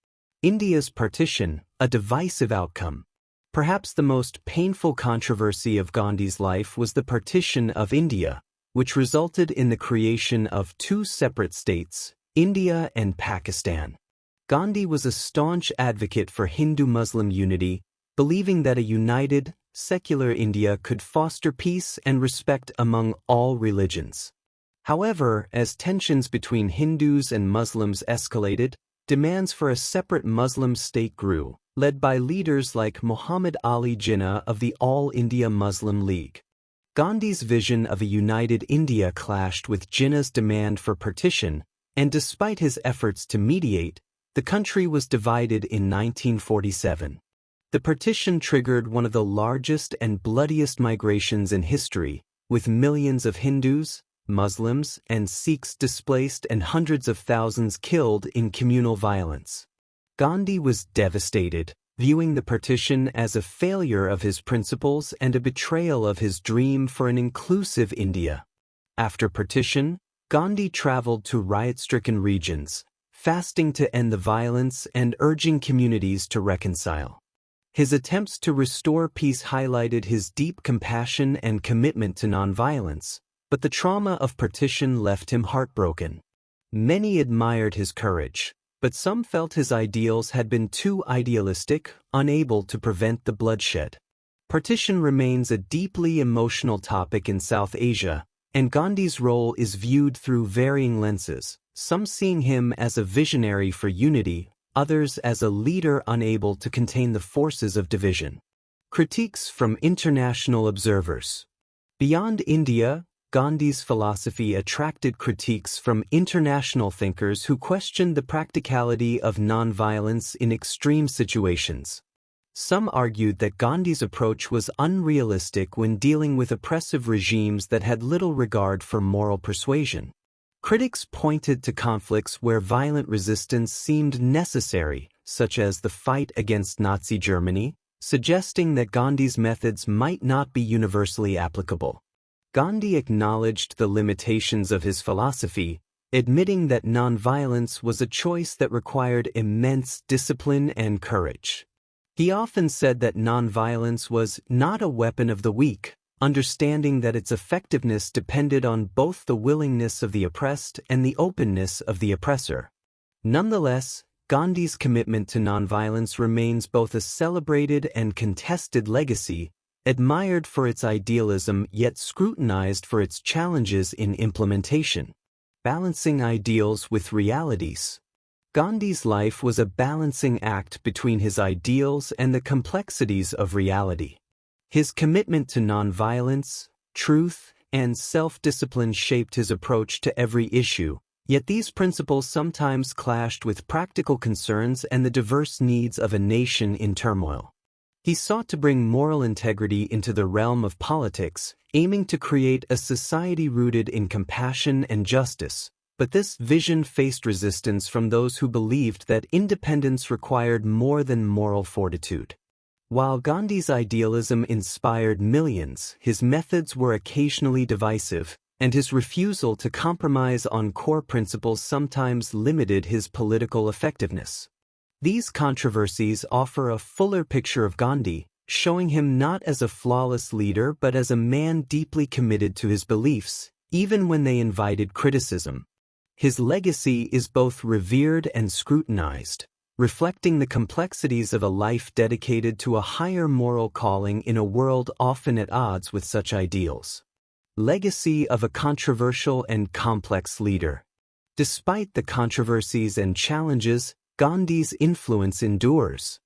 [SPEAKER 1] India's partition, a divisive outcome. Perhaps the most painful controversy of Gandhi's life was the partition of India, which resulted in the creation of two separate states, India and Pakistan. Gandhi was a staunch advocate for Hindu-Muslim unity, believing that a united, secular India could foster peace and respect among all religions. However, as tensions between Hindus and Muslims escalated, demands for a separate Muslim state grew, led by leaders like Muhammad Ali Jinnah of the All India Muslim League. Gandhi's vision of a united India clashed with Jinnah's demand for partition, and despite his efforts to mediate, the country was divided in 1947. The partition triggered one of the largest and bloodiest migrations in history, with millions of Hindus, Muslims, and Sikhs displaced and hundreds of thousands killed in communal violence. Gandhi was devastated, viewing the partition as a failure of his principles and a betrayal of his dream for an inclusive India. After partition, Gandhi traveled to riot-stricken regions, fasting to end the violence and urging communities to reconcile. His attempts to restore peace highlighted his deep compassion and commitment to nonviolence, but the trauma of partition left him heartbroken. Many admired his courage, but some felt his ideals had been too idealistic, unable to prevent the bloodshed. Partition remains a deeply emotional topic in South Asia, and Gandhi's role is viewed through varying lenses, some seeing him as a visionary for unity, others as a leader unable to contain the forces of division. Critiques from international observers. Beyond India, Gandhi's philosophy attracted critiques from international thinkers who questioned the practicality of nonviolence in extreme situations. Some argued that Gandhi's approach was unrealistic when dealing with oppressive regimes that had little regard for moral persuasion. Critics pointed to conflicts where violent resistance seemed necessary, such as the fight against Nazi Germany, suggesting that Gandhi's methods might not be universally applicable. Gandhi acknowledged the limitations of his philosophy, admitting that nonviolence was a choice that required immense discipline and courage. He often said that nonviolence was not a weapon of the weak, understanding that its effectiveness depended on both the willingness of the oppressed and the openness of the oppressor. Nonetheless, Gandhi's commitment to nonviolence remains both a celebrated and contested legacy, admired for its idealism yet scrutinized for its challenges in implementation. Balancing ideals with realities. Gandhi's life was a balancing act between his ideals and the complexities of reality. His commitment to nonviolence, truth, and self-discipline shaped his approach to every issue, yet these principles sometimes clashed with practical concerns and the diverse needs of a nation in turmoil. He sought to bring moral integrity into the realm of politics, aiming to create a society rooted in compassion and justice, but this vision faced resistance from those who believed that independence required more than moral fortitude. While Gandhi's idealism inspired millions, his methods were occasionally divisive, and his refusal to compromise on core principles sometimes limited his political effectiveness. These controversies offer a fuller picture of Gandhi, showing him not as a flawless leader but as a man deeply committed to his beliefs, even when they invited criticism. His legacy is both revered and scrutinized, reflecting the complexities of a life dedicated to a higher moral calling in a world often at odds with such ideals. Legacy of a controversial and complex leader. Despite the controversies and challenges, Gandhi's influence endures.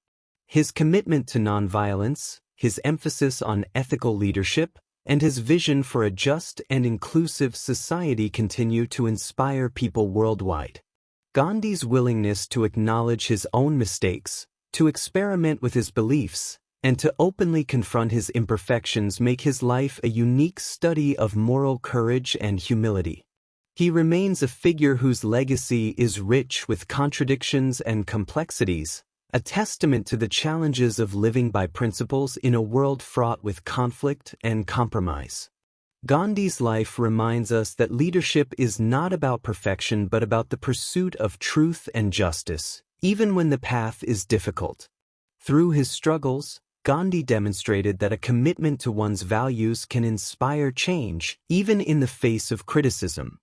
[SPEAKER 1] His commitment to nonviolence, his emphasis on ethical leadership, and his vision for a just and inclusive society continue to inspire people worldwide. Gandhi's willingness to acknowledge his own mistakes, to experiment with his beliefs, and to openly confront his imperfections make his life a unique study of moral courage and humility. He remains a figure whose legacy is rich with contradictions and complexities, a testament to the challenges of living by principles in a world fraught with conflict and compromise. Gandhi's life reminds us that leadership is not about perfection but about the pursuit of truth and justice, even when the path is difficult. Through his struggles, Gandhi demonstrated that a commitment to one's values can inspire change, even in the face of criticism.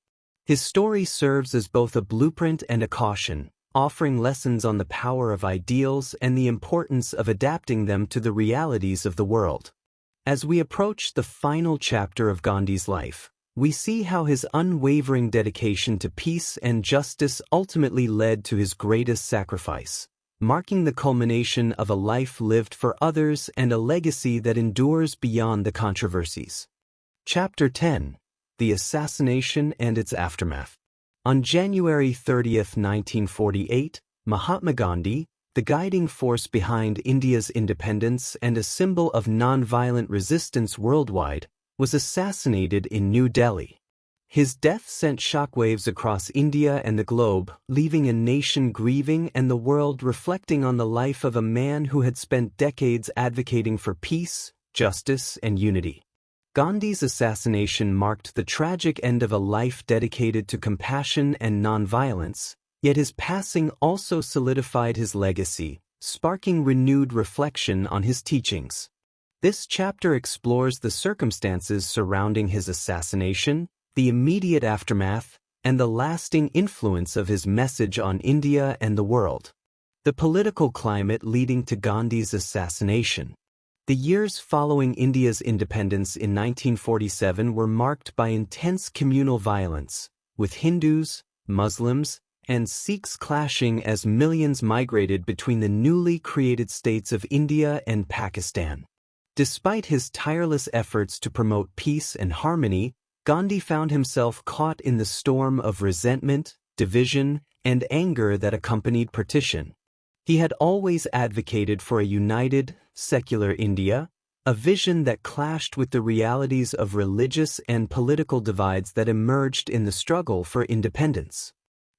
[SPEAKER 1] His story serves as both a blueprint and a caution, offering lessons on the power of ideals and the importance of adapting them to the realities of the world. As we approach the final chapter of Gandhi's life, we see how his unwavering dedication to peace and justice ultimately led to his greatest sacrifice, marking the culmination of a life lived for others and a legacy that endures beyond the controversies. Chapter 10: The Assassination and Its Aftermath. On January 30, 1948, Mahatma Gandhi, the guiding force behind India's independence and a symbol of nonviolent resistance worldwide, was assassinated in New Delhi. His death sent shockwaves across India and the globe, leaving a nation grieving and the world reflecting on the life of a man who had spent decades advocating for peace, justice, and unity. Gandhi's assassination marked the tragic end of a life dedicated to compassion and nonviolence, yet his passing also solidified his legacy, sparking renewed reflection on his teachings. This chapter explores the circumstances surrounding his assassination, the immediate aftermath, and the lasting influence of his message on India and the world. The political climate leading to Gandhi's assassination. The years following India's independence in 1947 were marked by intense communal violence, with Hindus, Muslims, and Sikhs clashing as millions migrated between the newly created states of India and Pakistan. Despite his tireless efforts to promote peace and harmony, Gandhi found himself caught in the storm of resentment, division, and anger that accompanied partition. He had always advocated for a united, secular India, a vision that clashed with the realities of religious and political divides that emerged in the struggle for independence.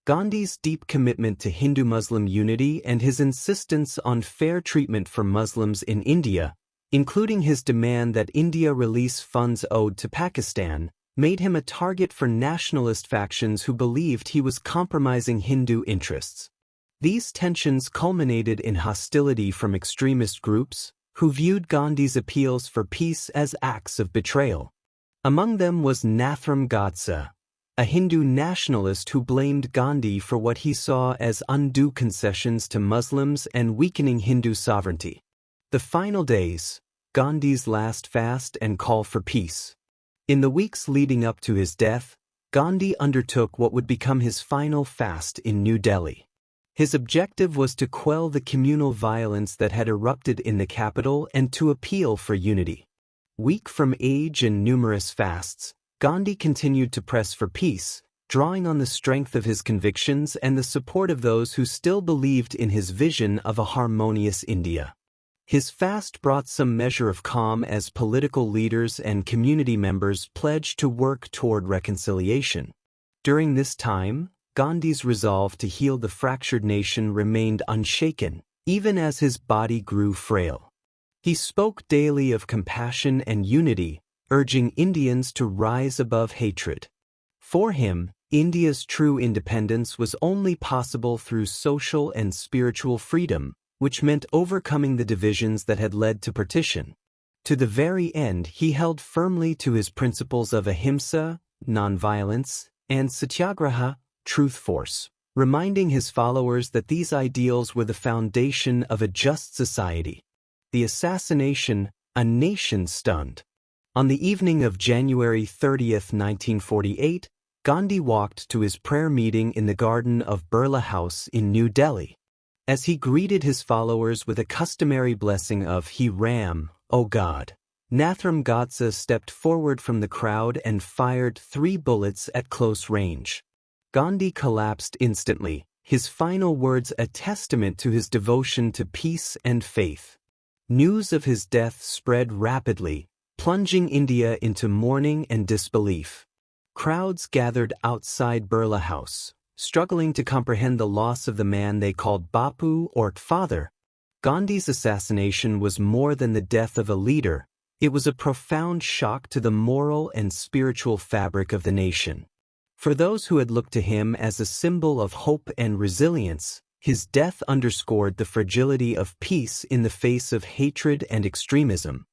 [SPEAKER 1] Gandhi's deep commitment to Hindu-Muslim unity and his insistence on fair treatment for Muslims in India, including his demand that India release funds owed to Pakistan, made him a target for nationalist factions who believed he was compromising Hindu interests. These tensions culminated in hostility from extremist groups, who viewed Gandhi's appeals for peace as acts of betrayal. Among them was Nathuram Godse, a Hindu nationalist who blamed Gandhi for what he saw as undue concessions to Muslims and weakening Hindu sovereignty. The final days, Gandhi's last fast and call for peace. In the weeks leading up to his death, Gandhi undertook what would become his final fast in New Delhi. His objective was to quell the communal violence that had erupted in the capital and to appeal for unity. Weak from age and numerous fasts, Gandhi continued to press for peace, drawing on the strength of his convictions and the support of those who still believed in his vision of a harmonious India. His fast brought some measure of calm as political leaders and community members pledged to work toward reconciliation. During this time, Gandhi's resolve to heal the fractured nation remained unshaken, even as his body grew frail. He spoke daily of compassion and unity, urging Indians to rise above hatred. For him, India's true independence was only possible through social and spiritual freedom, which meant overcoming the divisions that had led to partition. To the very end, he held firmly to his principles of ahimsa, nonviolence, and Satyagraha, truth force, reminding his followers that these ideals were the foundation of a just society. The assassination, a nation stunned. On the evening of January 30, 1948, Gandhi walked to his prayer meeting in the garden of Birla House in New Delhi. As he greeted his followers with a customary blessing of He Ram, O God, Nathuram Godse stepped forward from the crowd and fired 3 bullets at close range. Gandhi collapsed instantly, his final words a testament to his devotion to peace and faith. News of his death spread rapidly, plunging India into mourning and disbelief. Crowds gathered outside Birla House, struggling to comprehend the loss of the man they called Bapu or Father. Gandhi's assassination was more than the death of a leader. It was a profound shock to the moral and spiritual fabric of the nation. For those who had looked to him as a symbol of hope and resilience, his death underscored the fragility of peace in the face of hatred and extremism.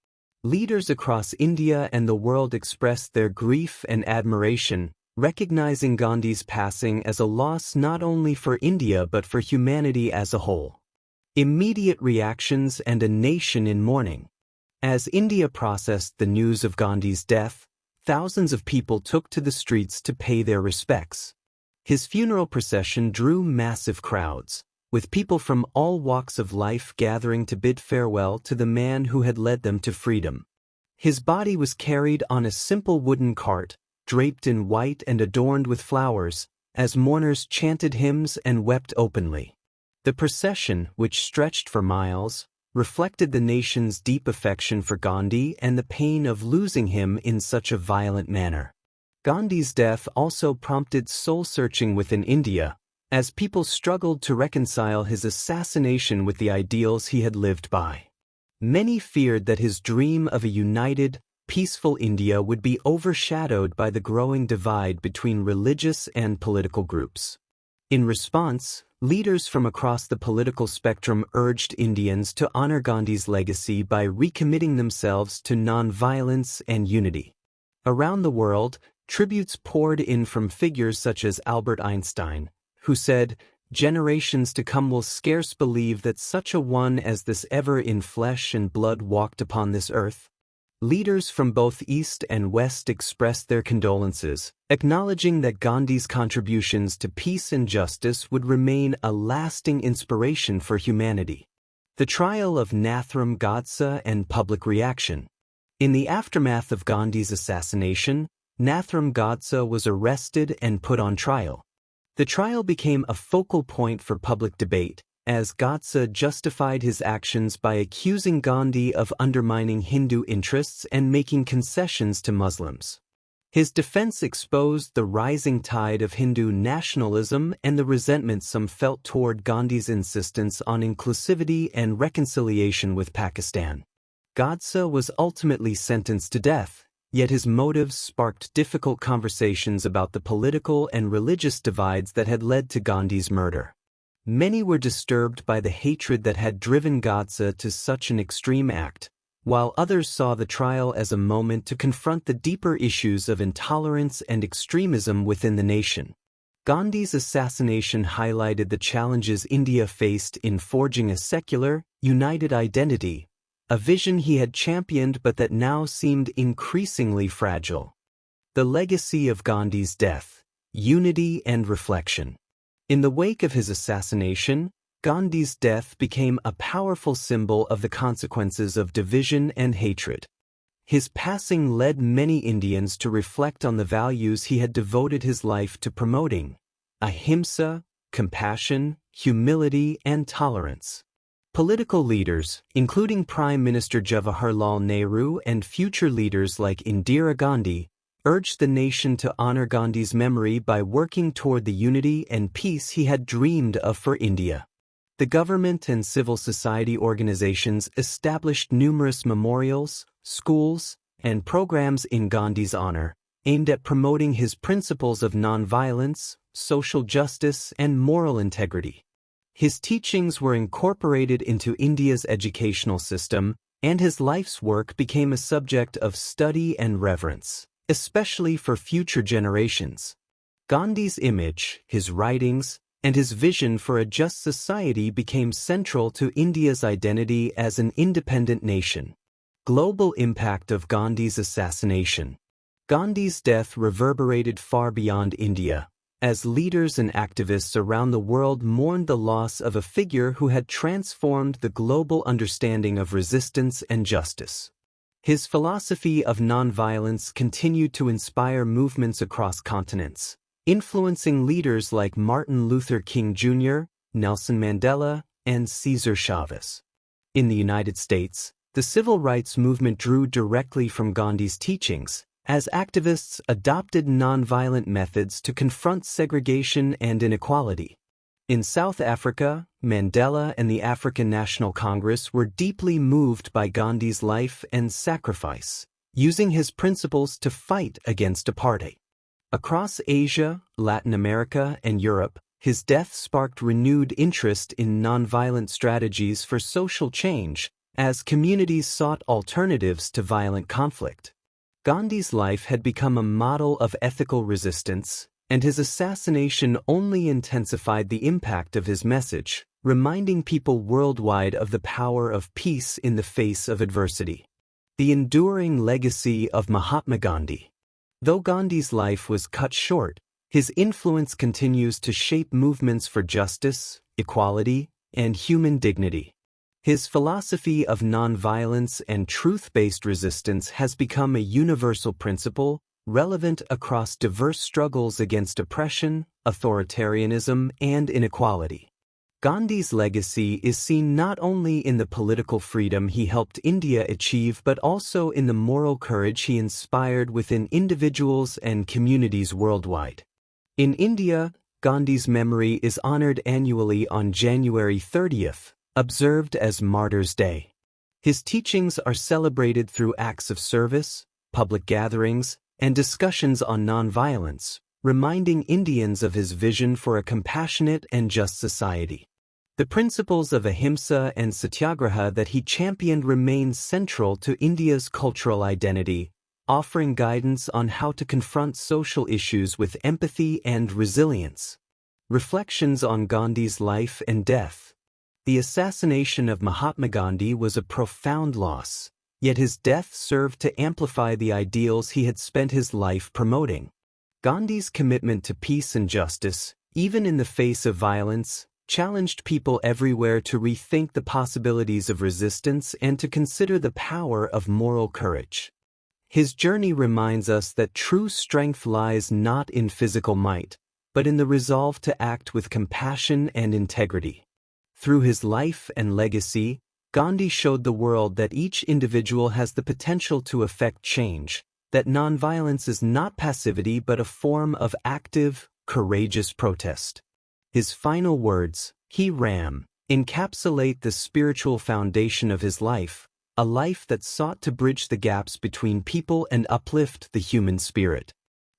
[SPEAKER 1] Leaders across India and the world expressed their grief and admiration, recognizing Gandhi's passing as a loss not only for India but for humanity as a whole. Immediate reactions and a nation in mourning. As India processed the news of Gandhi's death, thousands of people took to the streets to pay their respects. His funeral procession drew massive crowds, with people from all walks of life gathering to bid farewell to the man who had led them to freedom. His body was carried on a simple wooden cart, draped in white and adorned with flowers, as mourners chanted hymns and wept openly. The procession, which stretched for miles, reflected the nation's deep affection for Gandhi and the pain of losing him in such a violent manner. Gandhi's death also prompted soul-searching within India, as people struggled to reconcile his assassination with the ideals he had lived by. Many feared that his dream of a united, peaceful India would be overshadowed by the growing divide between religious and political groups. In response, leaders from across the political spectrum urged Indians to honor Gandhi's legacy by recommitting themselves to nonviolence and unity. Around the world, tributes poured in from figures such as Albert Einstein, who said, "Generations to come will scarce believe that such a one as this ever in flesh and blood walked upon this earth." Leaders from both East and West expressed their condolences, acknowledging that Gandhi's contributions to peace and justice would remain a lasting inspiration for humanity. The trial of Nathuram Godse and public reaction. In the aftermath of Gandhi's assassination, Nathuram Godse was arrested and put on trial. The trial became a focal point for public debate, as Godse justified his actions by accusing Gandhi of undermining Hindu interests and making concessions to Muslims. His defense exposed the rising tide of Hindu nationalism and the resentment some felt toward Gandhi's insistence on inclusivity and reconciliation with Pakistan. Godse was ultimately sentenced to death, yet his motives sparked difficult conversations about the political and religious divides that had led to Gandhi's murder. Many were disturbed by the hatred that had driven Godse to such an extreme act, while others saw the trial as a moment to confront the deeper issues of intolerance and extremism within the nation. Gandhi's assassination highlighted the challenges India faced in forging a secular, united identity, a vision he had championed but that now seemed increasingly fragile. The legacy of Gandhi's death, unity and reflection. In the wake of his assassination, Gandhi's death became a powerful symbol of the consequences of division and hatred. His passing led many Indians to reflect on the values he had devoted his life to promoting: ahimsa, compassion, humility, and tolerance. Political leaders, including Prime Minister Jawaharlal Nehru and future leaders like Indira Gandhi, urged the nation to honor Gandhi's memory by working toward the unity and peace he had dreamed of for India. The government and civil society organizations established numerous memorials, schools, and programs in Gandhi's honor, aimed at promoting his principles of nonviolence, social justice, and moral integrity. His teachings were incorporated into India's educational system, and his life's work became a subject of study and reverence, especially for future generations. Gandhi's image, his writings, and his vision for a just society became central to India's identity as an independent nation. Global impact of Gandhi's assassination. Gandhi's death reverberated far beyond India, as leaders and activists around the world mourned the loss of a figure who had transformed the global understanding of resistance and justice. His philosophy of nonviolence continued to inspire movements across continents, influencing leaders like Martin Luther King Jr., Nelson Mandela, and Cesar Chavez. In the United States, the civil rights movement drew directly from Gandhi's teachings, as activists adopted nonviolent methods to confront segregation and inequality. In South Africa, Mandela and the African National Congress were deeply moved by Gandhi's life and sacrifice, using his principles to fight against apartheid. Across Asia, Latin America, and Europe, his death sparked renewed interest in nonviolent strategies for social change, as communities sought alternatives to violent conflict. Gandhi's life had become a model of ethical resistance, and his assassination only intensified the impact of his message, reminding people worldwide of the power of peace in the face of adversity. The enduring legacy of Mahatma Gandhi. Though Gandhi's life was cut short, his influence continues to shape movements for justice, equality, and human dignity. His philosophy of nonviolence and truth-based resistance has become a universal principle, relevant across diverse struggles against oppression, authoritarianism, and inequality. Gandhi's legacy is seen not only in the political freedom he helped India achieve but also in the moral courage he inspired within individuals and communities worldwide. In India, Gandhi's memory is honored annually on January 30th, observed as Martyrs' Day. His teachings are celebrated through acts of service, public gatherings, and discussions on nonviolence, reminding Indians of his vision for a compassionate and just society. The principles of Ahimsa and Satyagraha that he championed remain central to India's cultural identity, offering guidance on how to confront social issues with empathy and resilience. Reflections on Gandhi's life and death. The assassination of Mahatma Gandhi was a profound loss, yet his death served to amplify the ideals he had spent his life promoting. Gandhi's commitment to peace and justice, even in the face of violence, challenged people everywhere to rethink the possibilities of resistance and to consider the power of moral courage. His journey reminds us that true strength lies not in physical might, but in the resolve to act with compassion and integrity. Through his life and legacy, Gandhi showed the world that each individual has the potential to effect change, that nonviolence is not passivity but a form of active, courageous protest. His final words, "He Ram," encapsulate the spiritual foundation of his life, a life that sought to bridge the gaps between people and uplift the human spirit.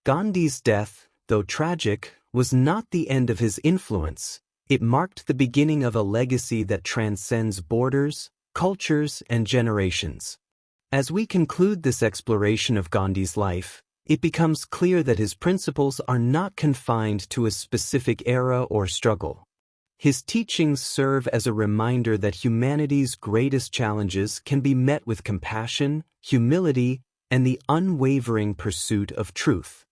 [SPEAKER 1] Gandhi's death, though tragic, was not the end of his influence. It marked the beginning of a legacy that transcends borders, cultures, and generations. As we conclude this exploration of Gandhi's life, it becomes clear that his principles are not confined to a specific era or struggle. His teachings serve as a reminder that humanity's greatest challenges can be met with compassion, humility, and the unwavering pursuit of truth.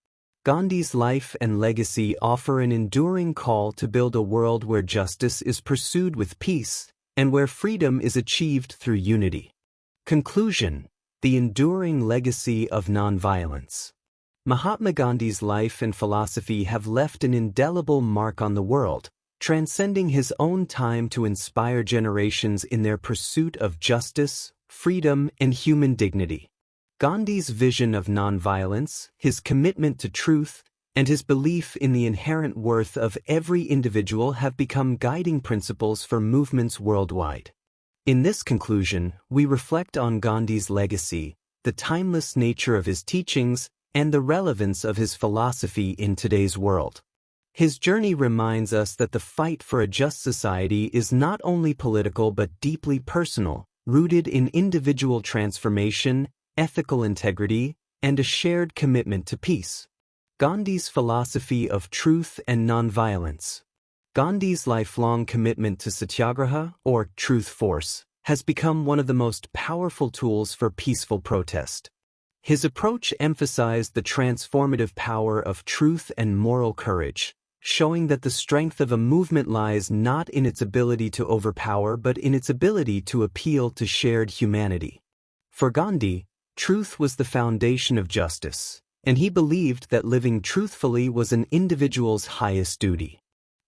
[SPEAKER 1] Gandhi's life and legacy offer an enduring call to build a world where justice is pursued with peace and where freedom is achieved through unity. Conclusion: the enduring legacy of nonviolence. Mahatma Gandhi's life and philosophy have left an indelible mark on the world, transcending his own time to inspire generations in their pursuit of justice, freedom, and human dignity. Gandhi's vision of nonviolence, his commitment to truth, and his belief in the inherent worth of every individual have become guiding principles for movements worldwide. In this conclusion, we reflect on Gandhi's legacy, the timeless nature of his teachings, and the relevance of his philosophy in today's world. His journey reminds us that the fight for a just society is not only political but deeply personal, rooted in individual transformation, ethical integrity, and a shared commitment to peace. Gandhi's philosophy of truth and nonviolence. Gandhi's lifelong commitment to Satyagraha, or truth force, has become one of the most powerful tools for peaceful protest. His approach emphasized the transformative power of truth and moral courage, showing that the strength of a movement lies not in its ability to overpower but in its ability to appeal to shared humanity. For Gandhi, truth was the foundation of justice, and he believed that living truthfully was an individual's highest duty.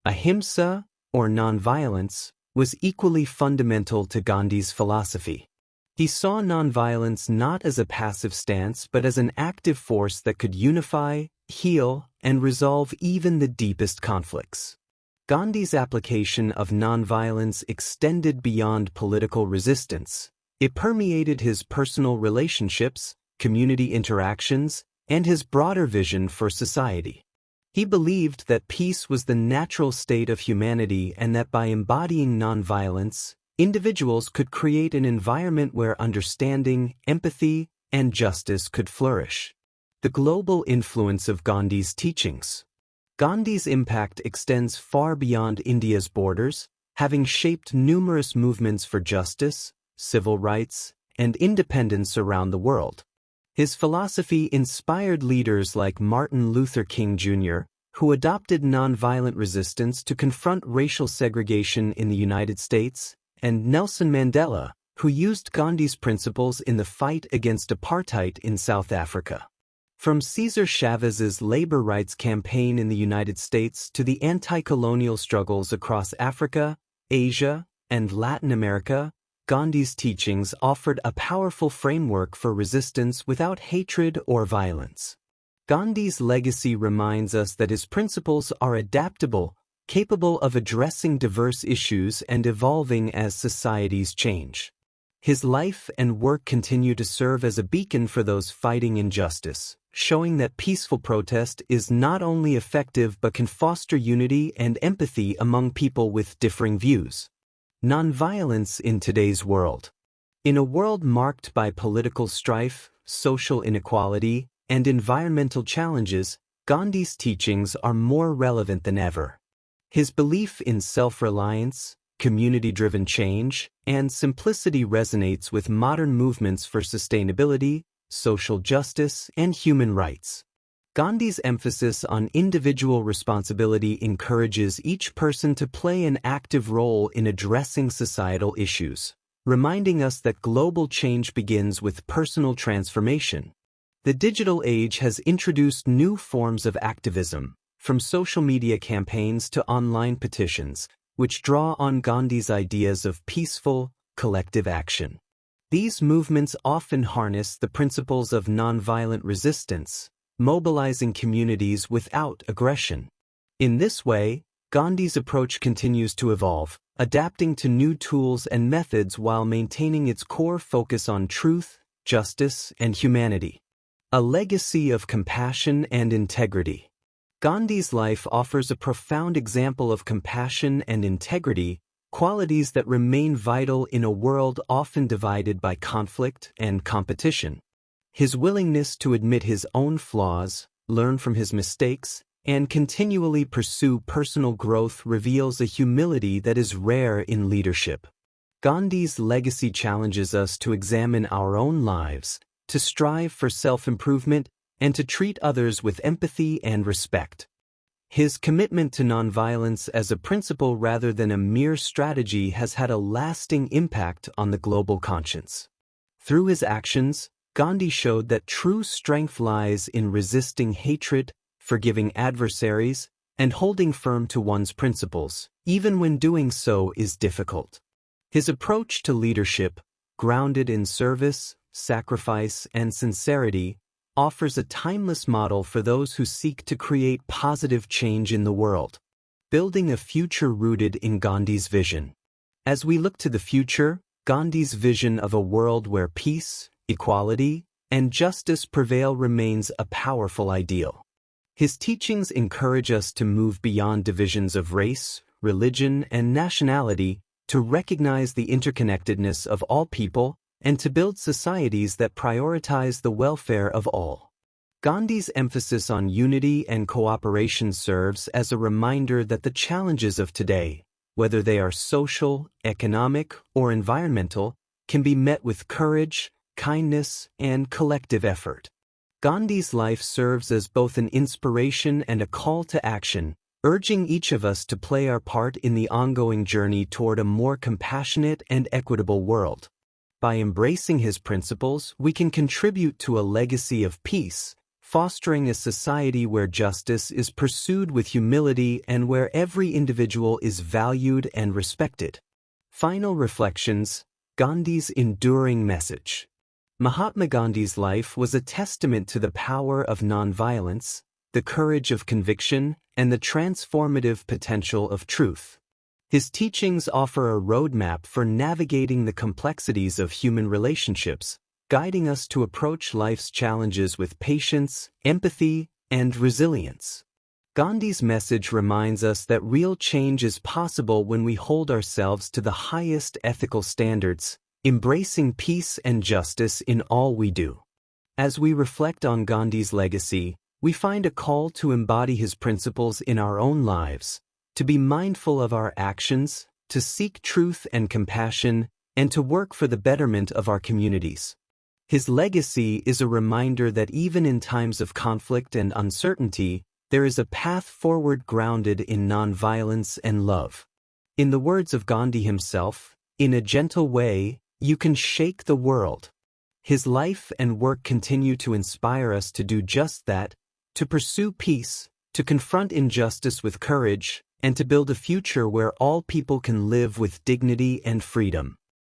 [SPEAKER 1] Ahimsa, or nonviolence, was equally fundamental to Gandhi's philosophy. He saw nonviolence not as a passive stance but as an active force that could unify, heal, and resolve even the deepest conflicts. Gandhi's application of nonviolence extended beyond political resistance. It permeated his personal relationships, community interactions, and his broader vision for society. He believed that peace was the natural state of humanity and that by embodying nonviolence, individuals could create an environment where understanding, empathy, and justice could flourish. The global influence of Gandhi's teachings. Gandhi's impact extends far beyond India's borders, having shaped numerous movements for justice, civil rights, and independence around the world. His philosophy inspired leaders like Martin Luther King Jr., who adopted nonviolent resistance to confront racial segregation in the United States, and Nelson Mandela, who used Gandhi's principles in the fight against apartheid in South Africa. From Cesar Chavez's labor rights campaign in the United States to the anti-colonial struggles across Africa, Asia, and Latin America, Gandhi's teachings offered a powerful framework for resistance without hatred or violence. Gandhi's legacy reminds us that his principles are adaptable, capable of addressing diverse issues and evolving as societies change. His life and work continue to serve as a beacon for those fighting injustice, showing that peaceful protest is not only effective but can foster unity and empathy among people with differing views. Nonviolence in today's world. In a world marked by political strife, social inequality, and environmental challenges, Gandhi's teachings are more relevant than ever. His belief in self-reliance, community-driven change, and simplicity resonates with modern movements for sustainability, social justice, and human rights. Gandhi's emphasis on individual responsibility encourages each person to play an active role in addressing societal issues, reminding us that global change begins with personal transformation. The digital age has introduced new forms of activism, from social media campaigns to online petitions, which draw on Gandhi's ideas of peaceful, collective action. These movements often harness the principles of nonviolent resistance, mobilizing communities without aggression. In this way, Gandhi's approach continues to evolve, adapting to new tools and methods while maintaining its core focus on truth, justice, and humanity. A legacy of compassion and integrity. Gandhi's life offers a profound example of compassion and integrity, qualities that remain vital in a world often divided by conflict and competition. His willingness to admit his own flaws, learn from his mistakes, and continually pursue personal growth reveals a humility that is rare in leadership. Gandhi's legacy challenges us to examine our own lives, to strive for self-improvement, and to treat others with empathy and respect. His commitment to nonviolence as a principle rather than a mere strategy has had a lasting impact on the global conscience. Through his actions, Gandhi showed that true strength lies in resisting hatred, forgiving adversaries, and holding firm to one's principles, even when doing so is difficult. His approach to leadership, grounded in service, sacrifice, and sincerity, offers a timeless model for those who seek to create positive change in the world, building a future rooted in Gandhi's vision. As we look to the future, Gandhi's vision of a world where peace, equality, and justice prevail remains a powerful ideal. His teachings encourage us to move beyond divisions of race, religion, and nationality to recognize the interconnectedness of all people and to build societies that prioritize the welfare of all. Gandhi's emphasis on unity and cooperation serves as a reminder that the challenges of today, whether they are social, economic, or environmental, can be met with courage, kindness, and collective effort. Gandhi's life serves as both an inspiration and a call to action, urging each of us to play our part in the ongoing journey toward a more compassionate and equitable world. By embracing his principles, we can contribute to a legacy of peace, fostering a society where justice is pursued with humility and where every individual is valued and respected. Final reflections: Gandhi's enduring message. Mahatma Gandhi's life was a testament to the power of nonviolence, the courage of conviction, and the transformative potential of truth. His teachings offer a roadmap for navigating the complexities of human relationships, guiding us to approach life's challenges with patience, empathy, and resilience. Gandhi's message reminds us that real change is possible when we hold ourselves to the highest ethical standards, embracing peace and justice in all we do. As we reflect on Gandhi's legacy, we find a call to embody his principles in our own lives, to be mindful of our actions, to seek truth and compassion, and to work for the betterment of our communities. His legacy is a reminder that even in times of conflict and uncertainty, there is a path forward grounded in nonviolence and love. In the words of Gandhi himself, "In a gentle way, you can shake the world." His life and work continue to inspire us to do just that, to pursue peace, to confront injustice with courage, and to build a future where all people can live with dignity and freedom.